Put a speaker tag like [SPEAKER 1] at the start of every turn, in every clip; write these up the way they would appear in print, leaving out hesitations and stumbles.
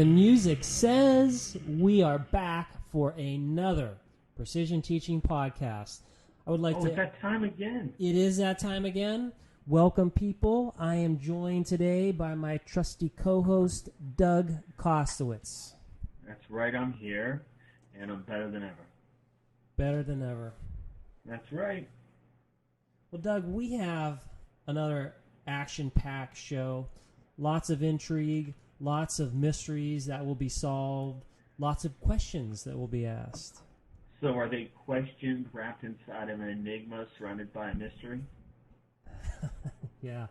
[SPEAKER 1] the music says we are back for another Precision Teaching podcast. I would like to...
[SPEAKER 2] it's that time again.
[SPEAKER 1] It is that time again. Welcome, people. I am joined today by my trusty co-host, Doug Kostowitz.
[SPEAKER 2] That's right, I'm here, and I'm better than ever.
[SPEAKER 1] Better than ever.
[SPEAKER 2] That's right.
[SPEAKER 1] Well, Doug, we have another action-packed show. Lots of intrigue, lots of mysteries that will be solved, lots of questions that will be asked.
[SPEAKER 2] So are they questions wrapped inside of an enigma surrounded by a mystery?
[SPEAKER 1] Yeah,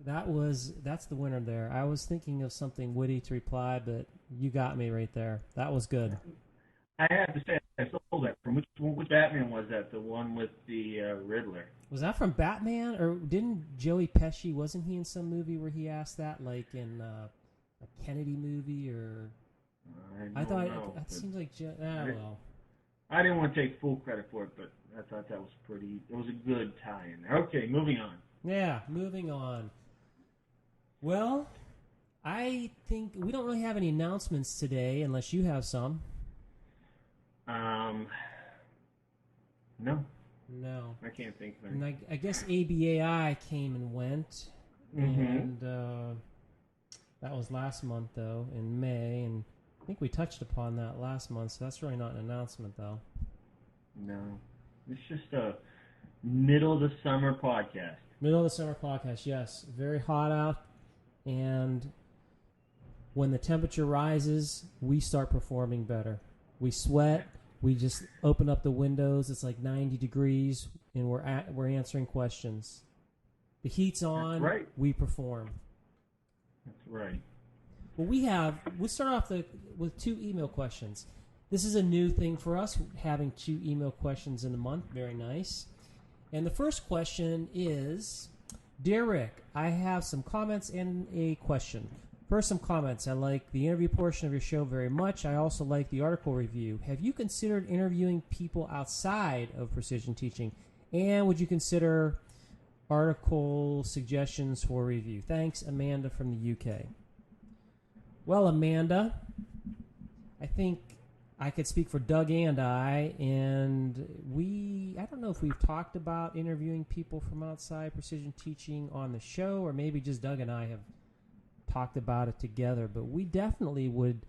[SPEAKER 1] that's the winner there. I was thinking of something witty to reply, but you got me right there. That was good.
[SPEAKER 2] I have to say, I stole that from which Batman was that? The one with the Riddler.
[SPEAKER 1] Was that from Batman, or didn't Joey Pesci? Wasn't he in some movie where he asked that, like in a Kennedy movie, or? I thought it seems like I don't know.
[SPEAKER 2] I didn't want to take full credit for it, but I thought that was it was a good tie-in there. Okay, moving on.
[SPEAKER 1] Yeah, moving on. Well, I think we don't really have any announcements today, unless you have some.
[SPEAKER 2] No.
[SPEAKER 1] No.
[SPEAKER 2] I can't think of anything.
[SPEAKER 1] And I guess ABAI came and went, and that was last month, though, in May, and I think we touched upon that last month, so that's really not an announcement, though.
[SPEAKER 2] No. It's just a middle of the summer podcast.
[SPEAKER 1] Middle of the summer podcast, yes. Very hot out, and when the temperature rises, we start performing better. We sweat. We just open up the windows. It's like 90 degrees, and we're answering questions. The heat's on.
[SPEAKER 2] That's right.
[SPEAKER 1] We perform.
[SPEAKER 2] That's right.
[SPEAKER 1] Well, we'll start off with 2 email questions. This is a new thing for us, having 2 email questions in a month. Very nice. And the first question is, Dear Rick, I have some comments and a question. First, some comments. I like the interview portion of your show very much. I also like the article review. Have you considered interviewing people outside of precision teaching? And would you consider article suggestions for review? Thanks, Amanda from the UK. Well, Amanda, I think I could speak for Doug and I don't know if we've talked about interviewing people from outside precision teaching on the show, or maybe just Doug and I have talked about it together, but we definitely would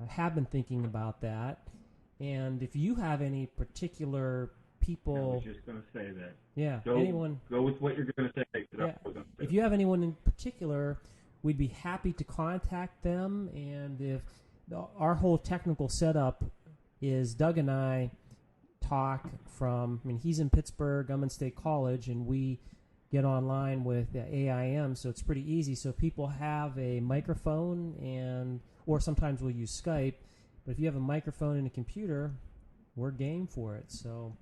[SPEAKER 1] have been thinking about that. And if you have any particular people...
[SPEAKER 2] I was just going to say that.
[SPEAKER 1] Yeah,
[SPEAKER 2] anyone... Go with what you're going to say.
[SPEAKER 1] Yeah. If you have anyone in particular, we'd be happy to contact them. And if our whole technical setup is Doug and I talk from... he's in Pittsburgh, I'm in State College, and we get online with AIM, so it's pretty easy. So if people have a microphone, or sometimes we'll use Skype, but if you have a microphone and a computer, we're game for it. So,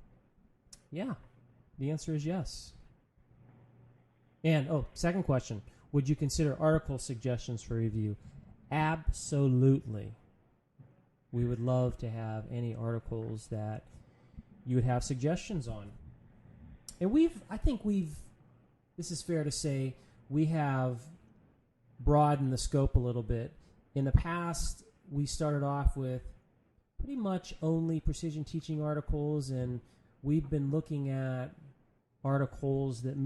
[SPEAKER 1] yeah, the answer is yes. And, second question, would you consider article suggestions for review? Absolutely. We would love to have any articles that you would have suggestions on. And this is fair to say, we have broadened the scope a little bit. In the past, we started off with pretty much only precision teaching articles, and we've been looking at articles that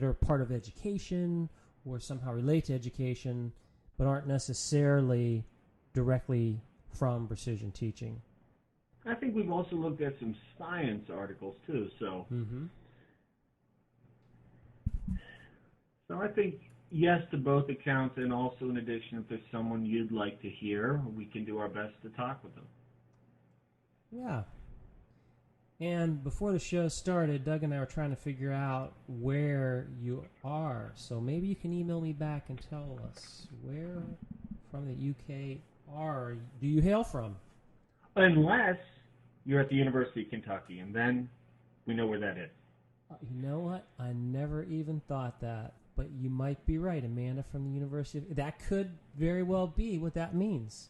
[SPEAKER 1] are part of education or somehow relate to education, but aren't necessarily directly from precision teaching.
[SPEAKER 2] I think we've also looked at some science articles, too, so...
[SPEAKER 1] Mm-hmm.
[SPEAKER 2] So I think yes to both accounts, and also in addition, if there's someone you'd like to hear, we can do our best to talk with them.
[SPEAKER 1] Yeah. And before the show started, Doug and I were trying to figure out where you are. So maybe you can email me back and tell us where from the UK do you hail from?
[SPEAKER 2] Unless you're at the University of Kentucky, and then we know where that is.
[SPEAKER 1] You know what? I never even thought that. But you might be right, Amanda from the University of... That could very well be what that means.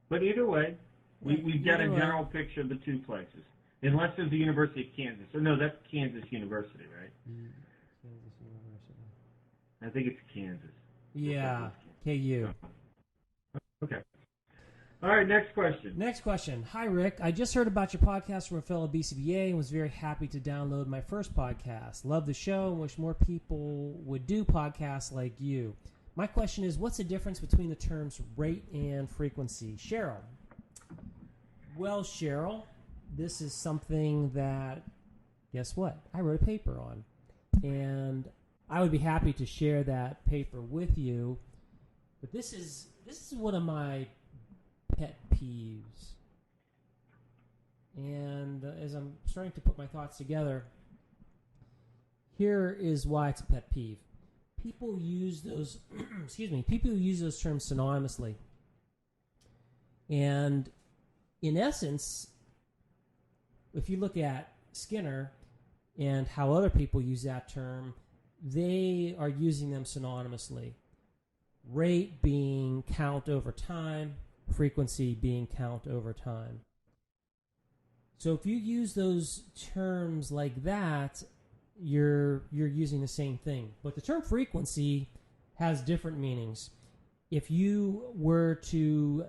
[SPEAKER 2] But either way, we've got a general picture of the 2 places. Unless there's the University of Kansas. Or no, that's Kansas University, right?
[SPEAKER 1] Kansas University.
[SPEAKER 2] I think it's Kansas.
[SPEAKER 1] Yeah, KU.
[SPEAKER 2] Okay. All right, next question.
[SPEAKER 1] Next question. Hi, Rick. I just heard about your podcast from a fellow BCBA and was very happy to download my first podcast. Love the show and wish more people would do podcasts like you. My question is, what's the difference between the terms rate and frequency? Cheryl. Well, Cheryl, this is something that, guess what? I wrote a paper on. And I would be happy to share that paper with you. But this is one of my pet peeves. And as I'm starting to put my thoughts together, here is why it's a pet peeve. People use those people use those terms synonymously. And in essence, if you look at Skinner and how other people use that term, they are using them synonymously. Rate being count over time, frequency being count over time. So if you use those terms like that, you're using the same thing. But the term frequency has different meanings. If you were to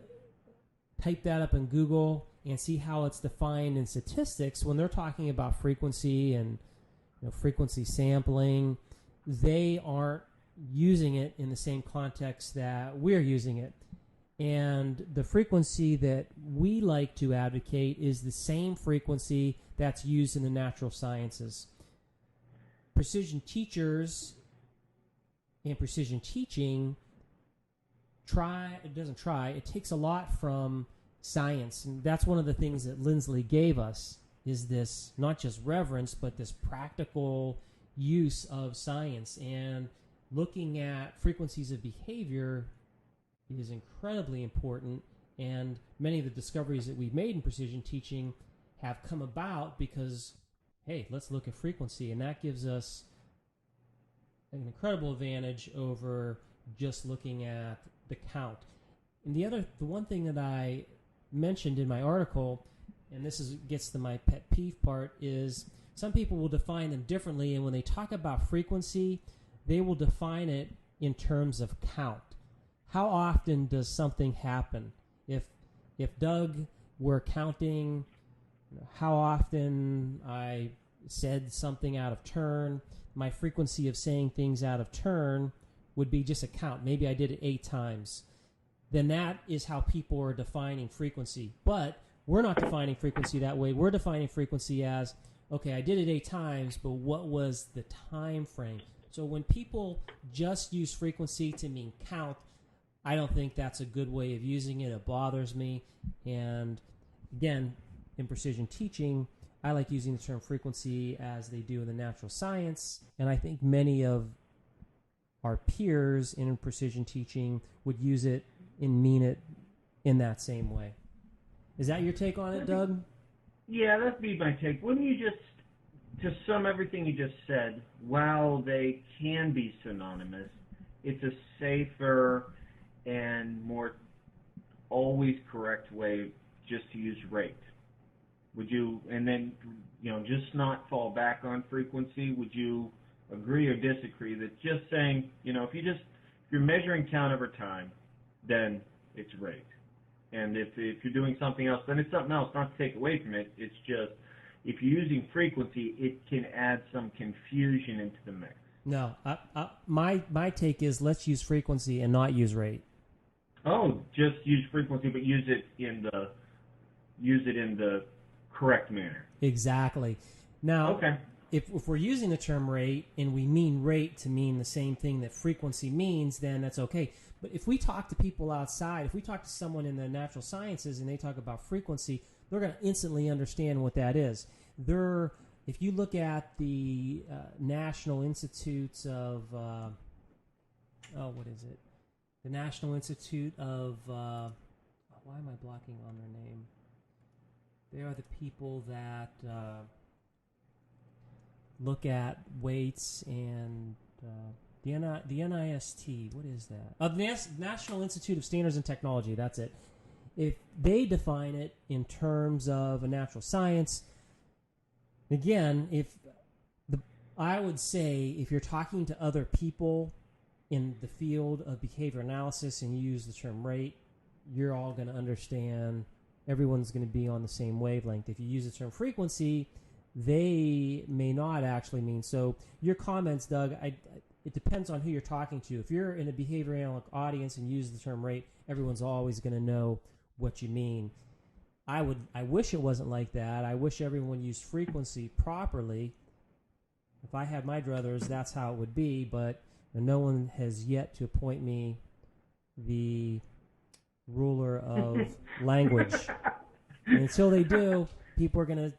[SPEAKER 1] type that up in Google and see how it's defined in statistics, when they're talking about frequency and frequency sampling, they aren't using it in the same context that we're using it. And the frequency that we like to advocate is the same frequency that's used in the natural sciences. Precision teachers and precision teaching it takes a lot from science. And that's one of the things that Lindsley gave us, is this not just reverence, but this practical use of science. And looking at frequencies of behavior is incredibly important, and many of the discoveries that we've made in precision teaching have come about because, hey, let's look at frequency, and that gives us an incredible advantage over just looking at the count. And the one thing that I mentioned in my article, and this gets to my pet peeve part, is some people will define them differently, and when they talk about frequency, they will define it in terms of count. How often does something happen? If Doug were counting how often I said something out of turn, my frequency of saying things out of turn would be just a count. Maybe I did it 8 times. Then that is how people are defining frequency. But we're not defining frequency that way. We're defining frequency as, okay, I did it 8 times, but what was the time frame? So when people just use frequency to mean count, I don't think that's a good way of using it. It bothers me. And again, in precision teaching, I like using the term frequency as they do in the natural science. And I think many of our peers in precision teaching would use it and mean it in that same way. Is that your take on it, Doug?
[SPEAKER 2] Yeah, that'd be my take. Wouldn't you just, to sum everything you just said, while they can be synonymous, it's a safer and more always correct way just to use rate. Would you, and then, just not fall back on frequency? Would you agree or disagree that just saying, if you're measuring count over time, then it's rate. And if you're doing something else, then it's something else, not to take away from it. It's just, if you're using frequency, it can add some confusion into the mix.
[SPEAKER 1] No, my take is let's use frequency and not use rate.
[SPEAKER 2] Oh, just use frequency, but use it in the correct manner.
[SPEAKER 1] Exactly. Now,
[SPEAKER 2] okay.
[SPEAKER 1] If we're using the term rate and we mean rate to mean the same thing that frequency means, then that's okay. But if we talk to people outside, if we talk to someone in the natural sciences and they talk about frequency, they're going to instantly understand what that is. If you look at the National Institutes of, what is it? The National Institute of, why am I blocking on their name? They are the people that look at weights and the NIST. What is that? The National Institute of Standards and Technology. That's it. If they define it in terms of a natural science, again, I would say if you're talking to other people in the field of behavior analysis and you use the term rate, you're all going to understand. Everyone's going to be on the same wavelength. If you use the term frequency, they may not actually mean. So your comments, Doug, it depends on who you're talking to. If you're in a behavior analytic audience and use the term rate, everyone's always going to know what you mean. I wish it wasn't like that. I wish everyone used frequency properly. If I had my druthers, that's how it would be, but no one has yet to appoint me the ruler of language. And until they do, people are going to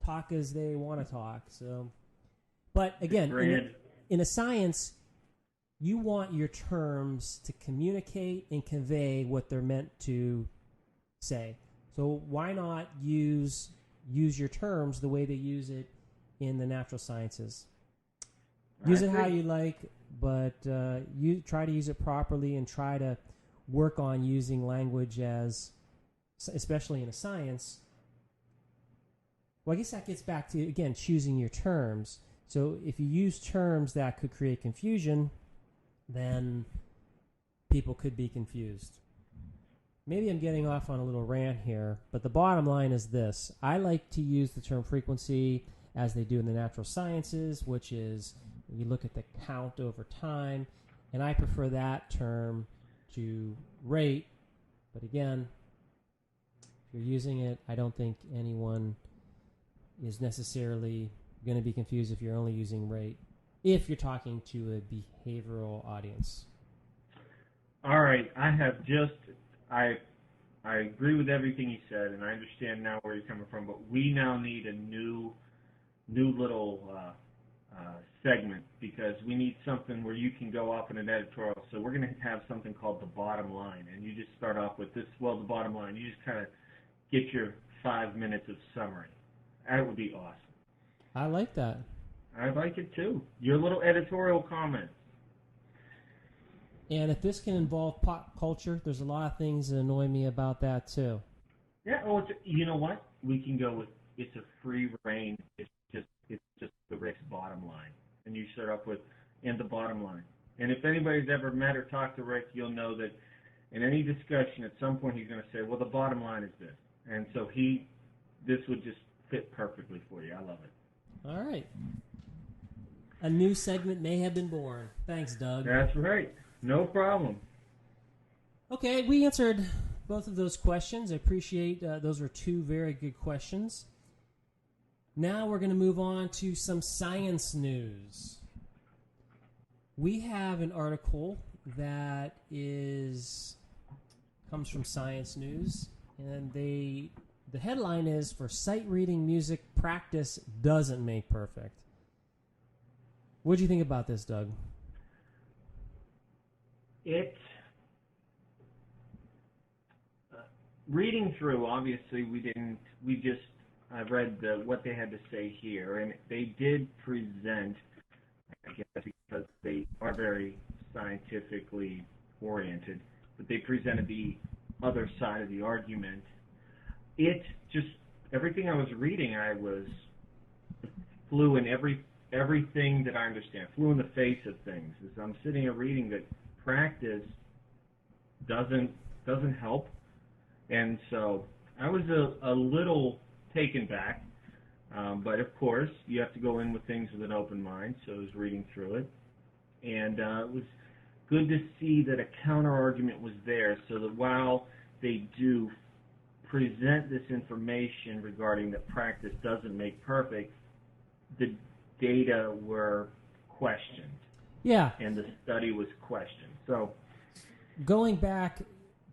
[SPEAKER 1] talk as they want to talk. So, but again, in a science, you want your terms to communicate and convey what they're meant to say. So why not use your terms the way they use it in the natural sciences? Use it how you like, but you try to use it properly and try to work on using language as, especially in a science. Well, I guess that gets back to, again, choosing your terms. So if you use terms that could create confusion, then people could be confused. Maybe I'm getting off on a little rant here, but the bottom line is this. I like to use the term frequency as they do in the natural sciences, which is you look at the count over time, and I prefer that term to rate. But again, if you're using it, I don't think anyone is necessarily going to be confused if you're only using rate, if you're talking to a behavioral audience.
[SPEAKER 2] All right, I agree with everything you said, and I understand now where you're coming from, but we now need a new little segment, because we need something where you can go off in an editorial. So we're going to have something called the bottom line, and you just start off with this, the bottom line. You just kind of get your 5 minutes of summary. That would be awesome.
[SPEAKER 1] I like that.
[SPEAKER 2] I like it too. Your little editorial comments.
[SPEAKER 1] And if this can involve pop culture, there's a lot of things that annoy me about that too.
[SPEAKER 2] Yeah. You know what? We can go with it's a free reign. It's just the Rick's bottom line, and you start off with the bottom line. And if anybody's ever met or talked to Rick, you'll know that in any discussion, at some point he's going to say, "Well, the bottom line is this," and so this would just fit perfectly for you. I love it.
[SPEAKER 1] All right. A new segment may have been born. Thanks, Doug.
[SPEAKER 2] That's right. No problem.
[SPEAKER 1] Okay, we answered both of those questions. I appreciate those were two very good questions. Now we're going to move on to some science news. We have an article that comes from Science News, and the headline is, "For sight reading music, practice doesn't make perfect." What do you think about this, Doug?
[SPEAKER 2] Reading through, obviously, I read what they had to say here, and they did present, I guess because they are very scientifically oriented, but they presented the other side of the argument. Everything I was reading, I was flew in everything that I understand, flew in the face of things. As I'm sitting here reading that practice doesn't help, and so I was a little taken back, but of course you have to go in with things with an open mind. So I was reading through it, and it was good to see that a counter argument was there, so that while they do present this information regarding that practice doesn't make perfect, the data were questioned.
[SPEAKER 1] Yeah.
[SPEAKER 2] And the study was questioned. So,
[SPEAKER 1] going back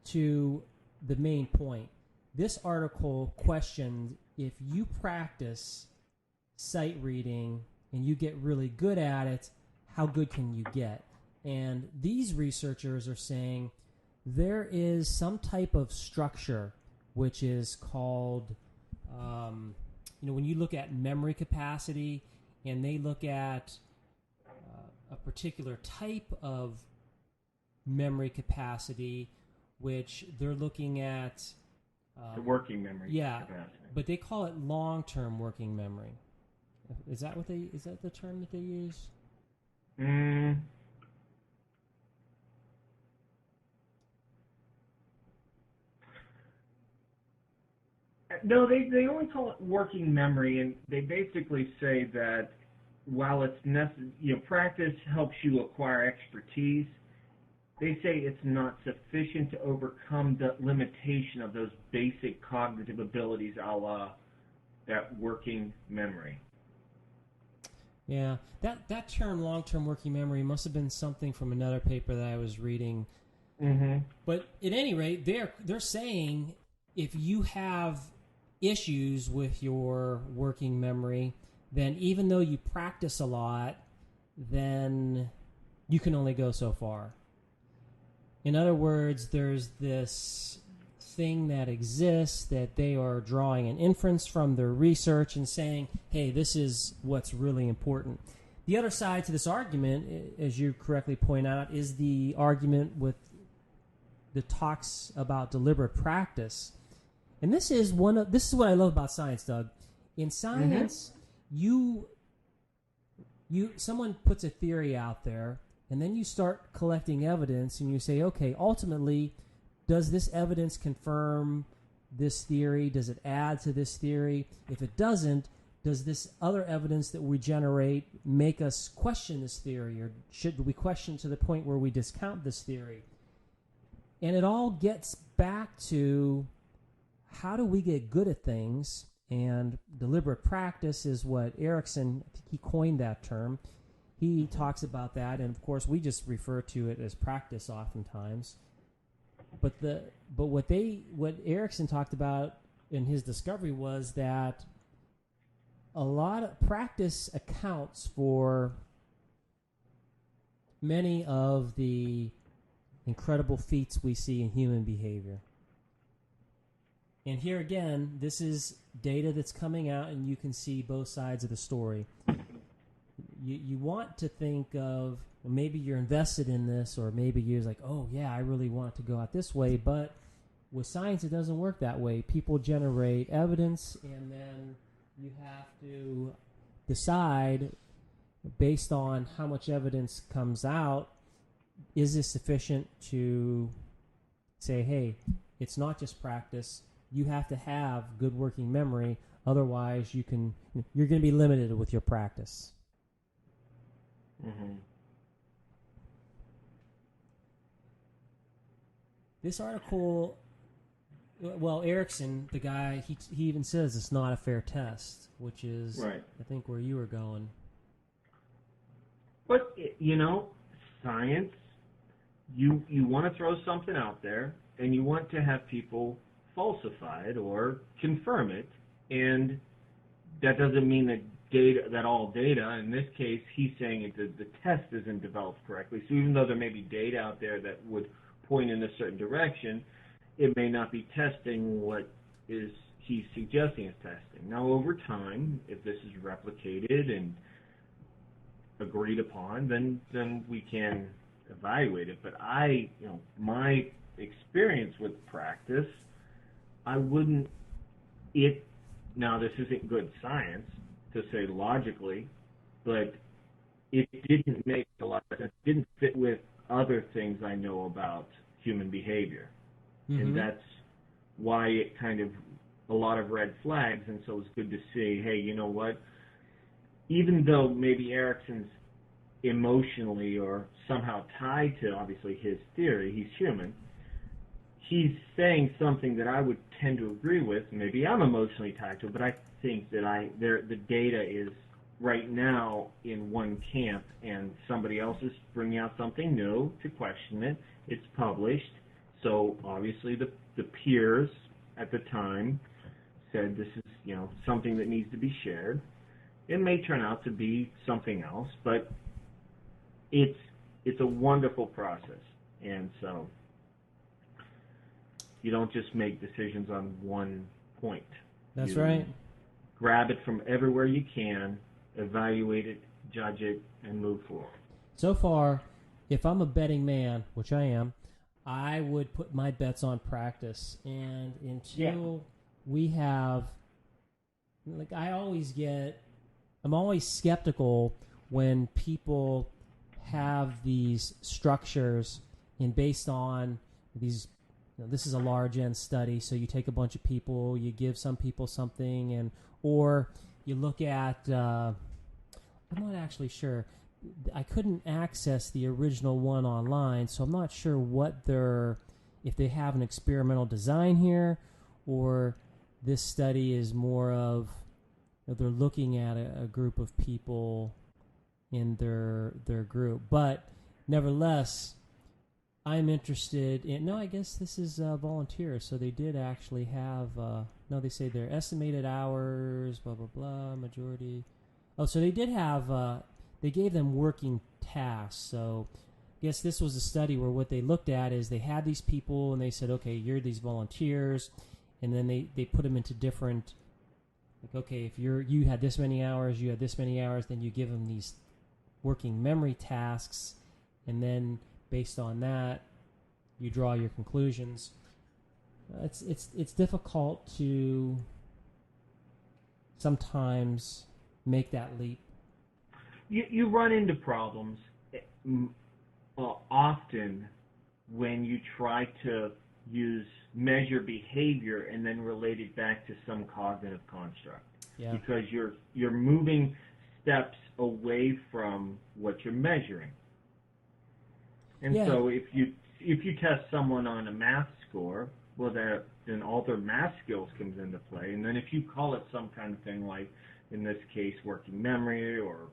[SPEAKER 1] to the main point, this article questioned if you practice sight reading and you get really good at it, how good can you get? And these researchers are saying there is some type of structure which is called, when you look at memory capacity, and they look at a particular type of memory capacity, which they're looking at
[SPEAKER 2] the working memory capacity.
[SPEAKER 1] But they call it long-term working memory. Is that the term that they use?
[SPEAKER 2] No, they only call it working memory, and they basically say that while it's practice helps you acquire expertise, they say it's not sufficient to overcome the limitation of those basic cognitive abilities, a la that working memory.
[SPEAKER 1] Yeah, that term, long-term working memory, must have been something from another paper that I was reading.
[SPEAKER 2] Mm-hmm.
[SPEAKER 1] But at any rate, they're saying if you have issues with your working memory, then even though you practice a lot, then you can only go so far. In other words, there's this thing that exists that they are drawing an inference from their research and saying, hey, this is what's really important. The other side to this argument, as you correctly point out, is the argument with the talks about deliberate practice. And this is what I love about science, Doug. In science, someone puts a theory out there, and then you start collecting evidence, and you say, okay, ultimately, does this evidence confirm this theory? Does it add to this theory? If it doesn't, does this other evidence that we generate make us question this theory, or should we question to the point where we discount this theory? And it all gets back to how do we get good at things, and deliberate practice is what Erickson, I think he coined that term. He talks about that, and of course we just refer to it as practice oftentimes. But what Erickson talked about in his discovery was that a lot of practice accounts for many of the incredible feats we see in human behavior. And here again, this is data that's coming out, and you can see both sides of the story. You want to think of, maybe you're invested in this, or maybe you're like, oh yeah, I really want it to go out this way. But with science, it doesn't work that way. People generate evidence, and then you have to decide, based on how much evidence comes out, is this sufficient to say, hey, it's not just practice. You have to have good working memory. Otherwise, you're going to be limited with your practice.
[SPEAKER 2] Mm-hmm.
[SPEAKER 1] This article, well, Erickson, the guy, he even says it's not a fair test, which is, right, I think, where you were going.
[SPEAKER 2] But, science, you want to throw something out there, and you want to have people falsify it or confirm it, and that doesn't mean that all data, in this case, he's saying the test isn't developed correctly. So even though there may be data out there that would point in a certain direction, it may not be testing what he's suggesting is testing. Now, over time, if this is replicated and agreed upon, then we can evaluate it. But my experience with practice, now this isn't good science to say logically, but it didn't make a lot of sense. It didn't fit with other things I know about human behavior. Mm-hmm. And that's why it kind of, a lot of red flags, and so it's good to see, hey, you know what? Even though maybe Erickson's emotionally or somehow tied to, obviously, his theory, he's human, he's saying something that I would tend to agree with. Maybe I'm emotionally tied to it, but I think that the data is right now in one camp, and somebody else is bringing out something new to question it. It's published, so obviously the peers at the time said this is something that needs to be shared. It may turn out to be something else, but it's a wonderful process, and so you don't just make decisions on one point.
[SPEAKER 1] That's right.
[SPEAKER 2] Grab it from everywhere you can, evaluate it, judge it, and move forward.
[SPEAKER 1] So far, if I'm a betting man, which I am, I would put my bets on practice. And until we have, I'm always skeptical when people have these structures and based on these this is a large N study, so you take a bunch of people, you give some people something, or you look at, I'm not actually sure. I couldn't access the original one online, so I'm not sure if they have an experimental design here, or this study is more of, they're looking at a group of people in their group. But nevertheless, I'm interested in, no, I guess this is volunteers, so they did actually have, no, they say their estimated hours, blah, blah, blah, majority. Oh, so they did have, they gave them working tasks. So I guess this was a study where what they looked at is they had these people and they said, okay, you're these volunteers, and then they put them into different, like, okay, if you had this many hours, you had this many hours, then you give them these working memory tasks, and then based on that, you draw your conclusions. It's difficult to sometimes make that leap.
[SPEAKER 2] You run into problems often when you try to measure behavior and then relate it back to some cognitive construct.
[SPEAKER 1] Yeah.
[SPEAKER 2] Because you're moving steps away from what you're measuring. And so if you test someone on a math score, well, then all their math skills comes into play. And then if you call it some kind of thing like, in this case, working memory, or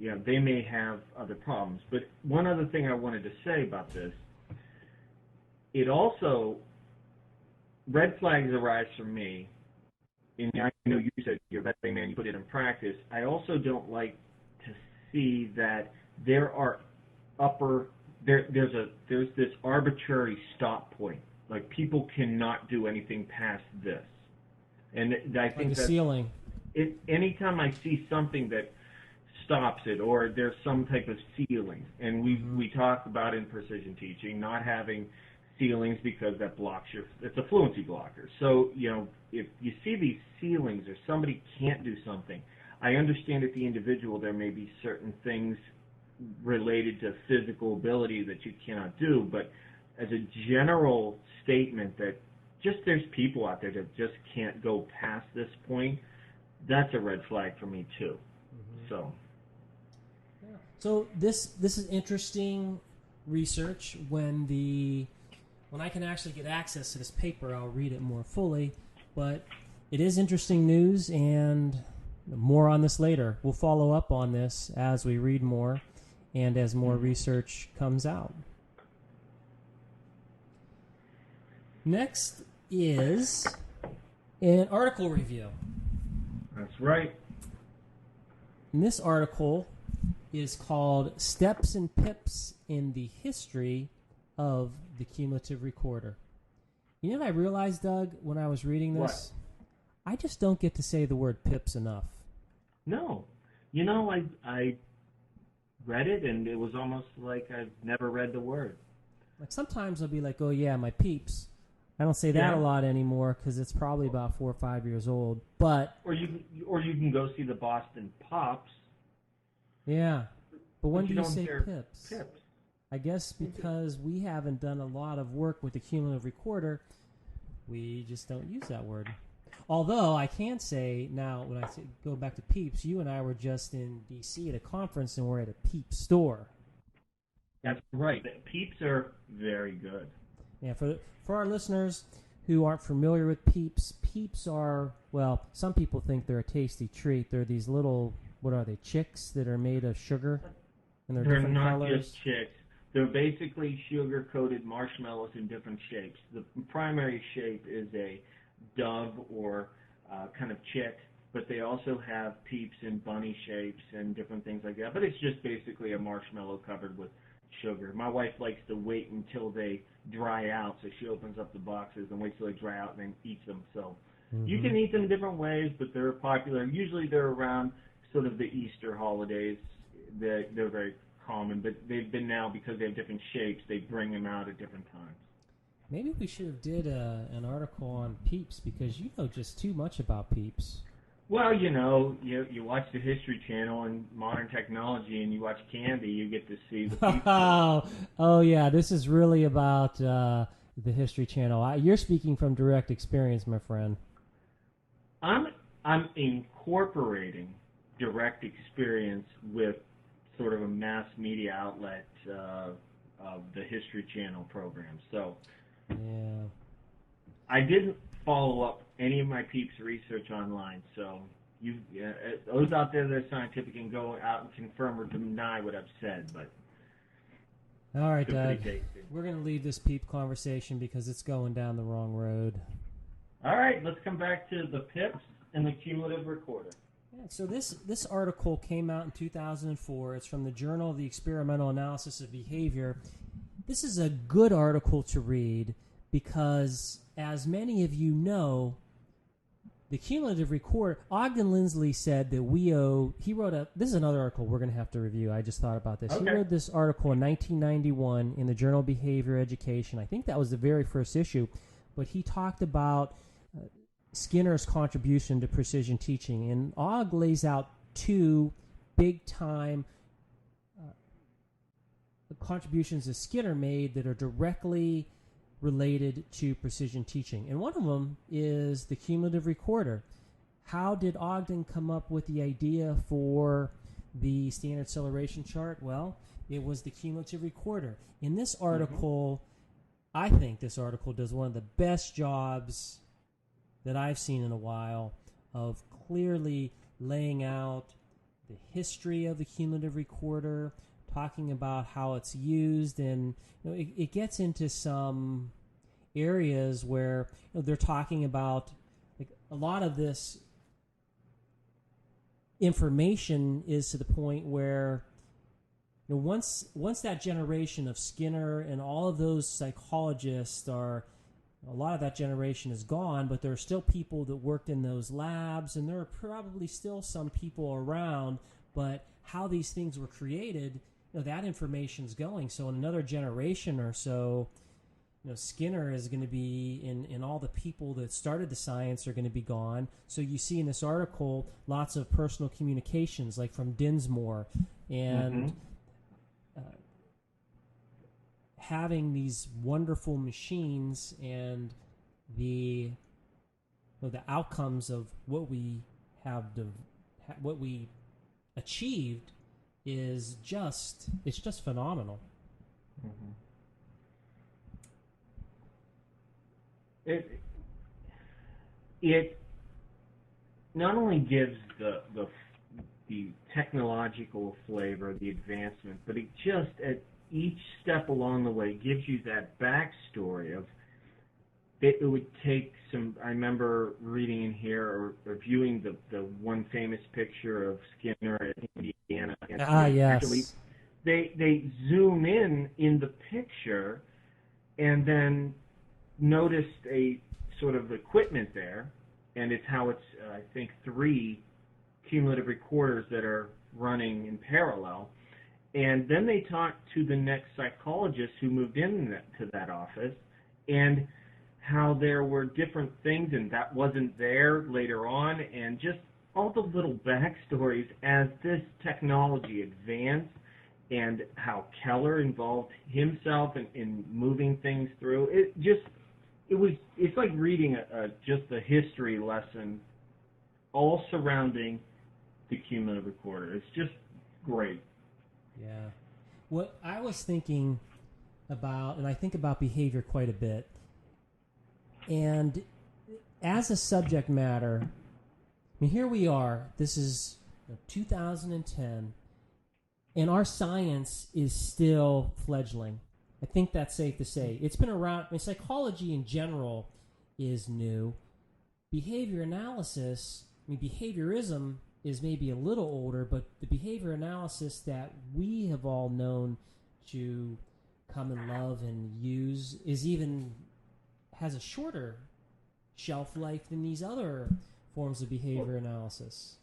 [SPEAKER 2] they may have other problems. But one other thing I wanted to say about this, it also, red flags arise for me. And I know you said you're a vetting man, you put it in practice. I also don't like to see that there are there's this arbitrary stop point. Like, people cannot do anything past this. And I think
[SPEAKER 1] like a ceiling.
[SPEAKER 2] Anytime I see something that stops it, or there's some type of ceiling, and we talk about in precision teaching not having ceilings because that blocks it's a fluency blocker. So, if you see these ceilings or somebody can't do something, I understand at the individual there may be certain things related to physical ability that you cannot do, but as a general statement that just there's people out there that just can't go past this point, that's a red flag for me too.
[SPEAKER 1] So this is interesting research. When I can actually get access to this paper, I'll read it more fully, but it is interesting news, and more on this later. We'll follow up on this as we read more and as more research comes out. Next is an article review.
[SPEAKER 2] That's right.
[SPEAKER 1] And this article is called Steps and Pips in the History of the Cumulative Recorder. You know what I realized, Doug, when I was reading this? What? I just don't get to say the word pips enough.
[SPEAKER 2] No. I read it, and it was almost like I've never read the word.
[SPEAKER 1] Like, sometimes I'll be like, oh, yeah, my peeps. I don't say that a lot anymore because it's probably about 4 or 5 years old. But
[SPEAKER 2] or you can go see the Boston Pops.
[SPEAKER 1] Yeah, but when do you say
[SPEAKER 2] pips?
[SPEAKER 1] Pips. I guess because we haven't done a lot of work with the cumulative recorder, we just don't use that word. Although I can say now, when I go back to peeps, you and I were just in D.C. at a conference, and we're at a peep store.
[SPEAKER 2] That's right. Peeps are very good.
[SPEAKER 1] Yeah, for our listeners who aren't familiar with peeps, peeps are, well, some people think they're a tasty treat. They're these little, what are they, chicks that are made of sugar? And they're different
[SPEAKER 2] not
[SPEAKER 1] colors.
[SPEAKER 2] Just chicks. They're basically sugar-coated marshmallows in different shapes. The primary shape is a dove or kind of chick, but they also have peeps in bunny shapes and different things like that. But it's just basically a marshmallow covered with sugar. My wife likes to wait until they dry out, so she opens up the boxes and waits till they dry out and then eats them. So you can eat them different ways, but they're popular. Usually they're around sort of the Easter holidays. They're very common, but they've been now, because they have different shapes, they bring them out at different times.
[SPEAKER 1] Maybe we should have did an article on peeps, because you know just too much about peeps.
[SPEAKER 2] Well, you watch the History Channel and modern technology, and you watch Candy, you get to see the peeps.
[SPEAKER 1] Oh yeah, this is really about the History Channel. You're speaking from direct experience, my friend.
[SPEAKER 2] I'm incorporating direct experience with sort of a mass media outlet of the History Channel program. So
[SPEAKER 1] yeah.
[SPEAKER 2] I didn't follow up any of my peeps' research online. So those out there that are scientific can go out and confirm or deny what I've said. But
[SPEAKER 1] all right, Doug, we're going to leave this peep conversation because it's going down the wrong road.
[SPEAKER 2] All right, let's come back to the pips and the cumulative recorder.
[SPEAKER 1] Yeah, so this article came out in 2004. It's from the Journal of the Experimental Analysis of Behavior. This is a good article to read because, as many of you know, the cumulative recorder, Ogden Lindsley said that this is another article we're going to have to review. I just thought about this. Okay. He wrote this article in 1991 in the Journal of Behavior Education. I think that was the very first issue, but he talked about Skinner's contribution to precision teaching. And Og lays out two big-time contributions that Skinner made that are directly related to precision teaching. And one of them is the cumulative recorder. How did Ogden come up with the idea for the standard acceleration chart? Well, it was the cumulative recorder. In this article, I think this article does one of the best jobs that I've seen in a while of clearly laying out the history of the cumulative recorder, talking about how it's used, and it gets into some areas where they're talking about a lot of this information is to the point where once that generation of Skinner and all of those psychologists a lot of that generation is gone, but there are still people that worked in those labs, and there are probably still some people around, but how these things were created, that information's going. So in another generation or so, Skinner is going to be in all the people that started the science are going to be gone. So you see in this article lots of personal communications, like from Dinsmore, and having these wonderful machines and the outcomes of what we achieved is just phenomenal.
[SPEAKER 2] Mm-hmm. It not only gives the technological flavor, the advancement, but it just at each step along the way gives you that backstory of it would take some. I remember reading in here or viewing the one famous picture of Skinner at Indiana.
[SPEAKER 1] Yes.
[SPEAKER 2] Actually, they zoom in the picture and then noticed a sort of equipment there, and it's how it's I think 3 cumulative recorders that are running in parallel. And then they talked to the next psychologist who moved into that office, and how there were different things, and that wasn't there later on, and just all the little backstories as this technology advanced, and how Keller involved himself in moving things through. It's like reading just a history lesson, all surrounding the cumulative recorder. It's just great.
[SPEAKER 1] Yeah. What I was thinking about, and I think about behavior quite a bit, and as a subject matter, here we are, this is 2010, and our science is still fledgling. I think that's safe to say. It's been around. Psychology in general is new. Behavior analysis, behaviorism is maybe a little older, but the behavior analysis that we have all known to come and love and use has a shorter shelf life than these other forms of behavior analysis.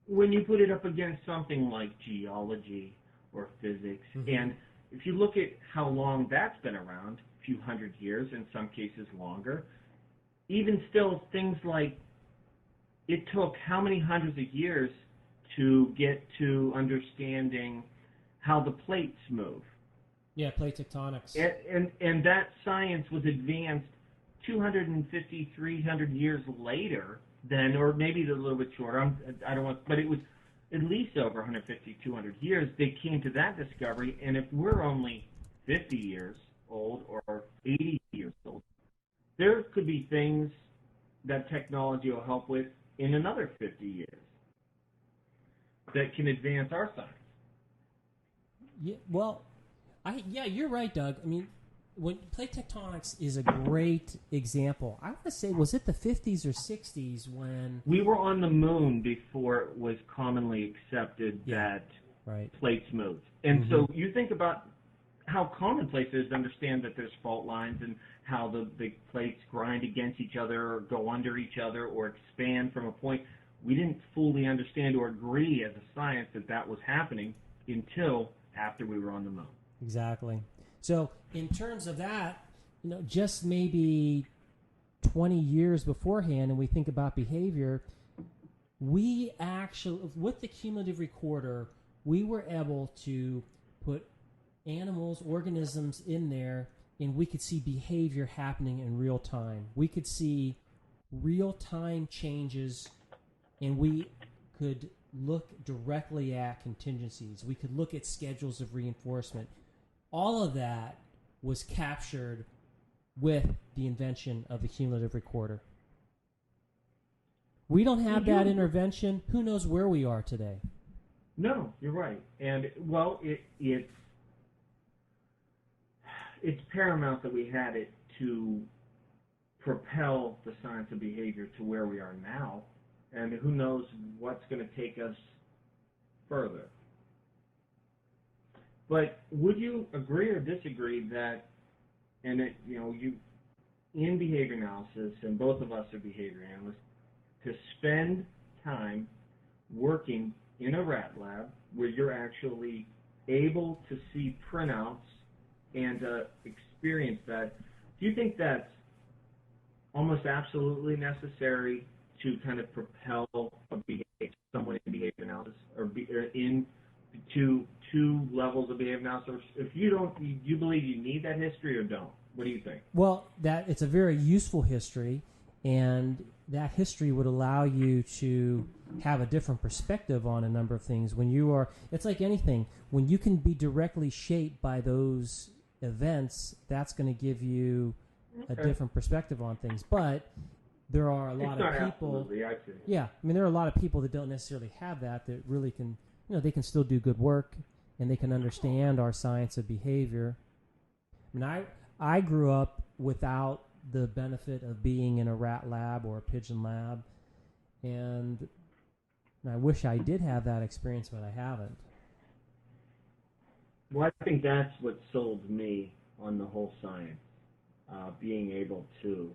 [SPEAKER 2] When you put it up against something like geology or physics, and if you look at how long that's been around, a few hundred years, in some cases longer, even still things like it took how many hundreds of years to get to understanding how the plates move.
[SPEAKER 1] Yeah, plate tectonics.
[SPEAKER 2] And that science was advanced 250, 300 years later than, or maybe a little bit shorter. I don't want, but it was at least over 150, 200 years. They came to that discovery, and if we're only 50 years old or 80 years old, there could be things that technology will help with in another 50 years that can advance our science.
[SPEAKER 1] Yeah, well, you're right, Doug. I mean, when plate tectonics is a great example. I want to say, was it the 50s or 60s when
[SPEAKER 2] we were on the moon before it was commonly accepted that plates move? And so you think about how commonplace it is to understand that there's fault lines and how the plates grind against each other or go under each other or expand from a point. We didn't fully understand or agree as a science that was happening until after we were on the moon.
[SPEAKER 1] Exactly. So in terms of that, just maybe 20 years beforehand, and we think about behavior, we actually, with the cumulative recorder, we were able to put animals, organisms in there, and we could see behavior happening in real time. We could see real-time changes, and we could look directly at contingencies. We could look at schedules of reinforcement. All of that was captured with the invention of the cumulative recorder. We don't have that intervention. Who knows where we are today?
[SPEAKER 2] No, you're right. And, well, it's paramount that we had it to propel the science of behavior to where we are now. And who knows what's going to take us further. But would you agree or disagree that, and you in behavior analysis, and both of us are behavior analysts, to spend time working in a rat lab where you're actually able to see printouts and experience that, do you think that's almost absolutely necessary to kind of propel someone in behavior analysis or into two levels of behavior analysis? If you don't, you believe you need that history or don't? What do you think? Well,
[SPEAKER 1] it's a very useful history, and that history would allow you to have a different perspective on a number of things. It's like anything. When you can be directly shaped by those events, that's going to give you a different perspective on things. But there are a lot of people. Yeah, I mean, there are a lot of people that don't necessarily have that really can, they can still do good work, and they can understand our science of behavior. I mean, I grew up without the benefit of being in a rat lab or a pigeon lab, and I wish I did have that experience, but I haven't.
[SPEAKER 2] Well, I think that's what sold me on the whole science, being able to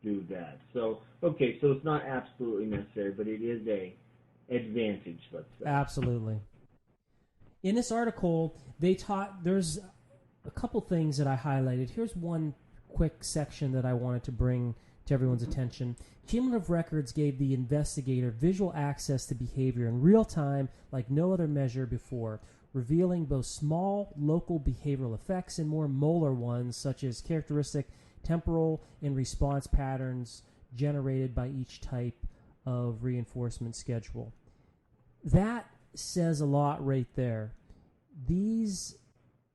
[SPEAKER 2] do that. So it's not absolutely necessary, but it is a advantage, let's say.
[SPEAKER 1] Absolutely. In this article, there's a couple things that I highlighted. Here's one quick section that I wanted to bring to everyone's attention. Cumulative records gave the investigator visual access to behavior in real time like no other measure before, revealing both small local behavioral effects and more molar ones, such as characteristic temporal and response patterns generated by each type of reinforcement schedule. That says a lot right there. These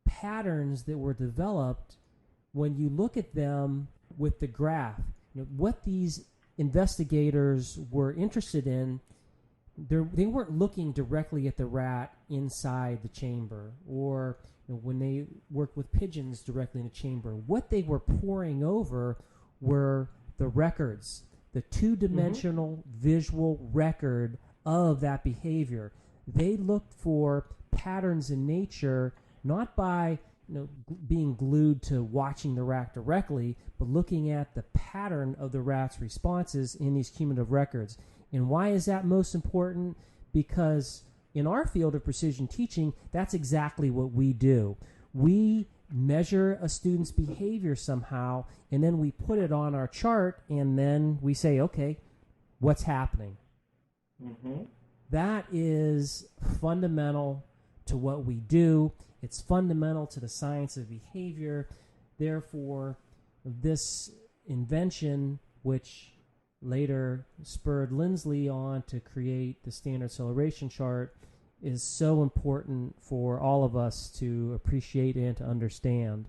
[SPEAKER 1] patterns that were developed, when you look at them with the graph, what these investigators were interested in, they weren't looking directly at the rat inside the chamber, or when they worked with pigeons directly in a chamber. What they were poring over were the records, the two-dimensional visual record of that behavior. They looked for patterns in nature, not by being glued to watching the rat directly, but looking at the pattern of the rat's responses in these cumulative records. And why is that most important? Because in our field of precision teaching, that's exactly what we do. We measure a student's behavior somehow, and then we put it on our chart, and then we say, okay, what's happening? That is fundamental to what we do. It's fundamental to the science of behavior. Therefore, this invention, which later spurred Lindsley on to create the standard acceleration chart, is so important for all of us to appreciate and to understand.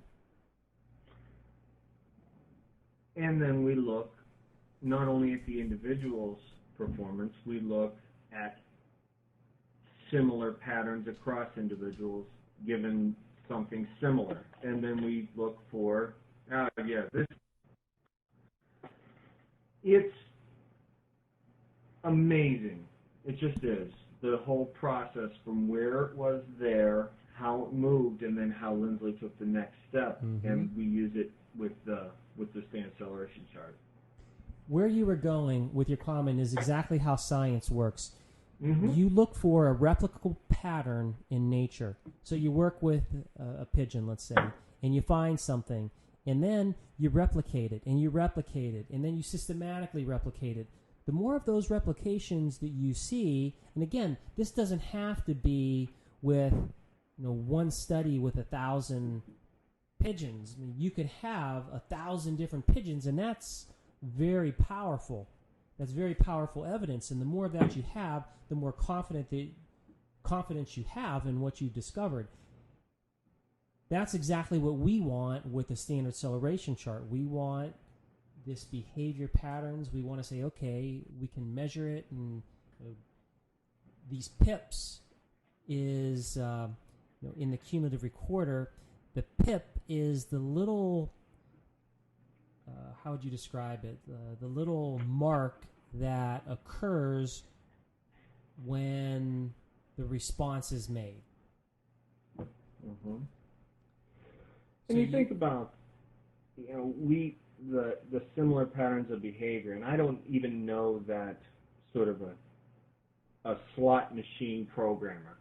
[SPEAKER 2] And then we look not only at the individual's performance, we look at similar patterns across individuals given something similar. And then we look for, it's amazing. It just is. The whole process from where it was there, how it moved, and then how Lindsley took the next step. Mm-hmm. And we use it with the standard acceleration chart.
[SPEAKER 1] Where you were going with your comment is exactly how science works.
[SPEAKER 2] Mm-hmm.
[SPEAKER 1] You look for a replicable pattern in nature. So you work with a pigeon, let's say, and you find something, and then you replicate it, and you replicate it, and then you systematically replicate it. The more of those replications that you see, and again, this doesn't have to be with one study with 1,000 pigeons. I mean, you could have 1,000 different pigeons, and that's very powerful. That's very powerful evidence, and the more of that you have, the more confidence you have in what you've discovered. That's exactly what we want with the standard acceleration chart. We want this behavior patterns. We want to say, okay, we can measure it, and these pips is in the cumulative recorder. The pip is the little how would you describe it? The little mark that occurs when the response is made.
[SPEAKER 2] Mm-hmm. And you think about, the similar patterns of behavior, and I don't even know that sort of a slot machine programmer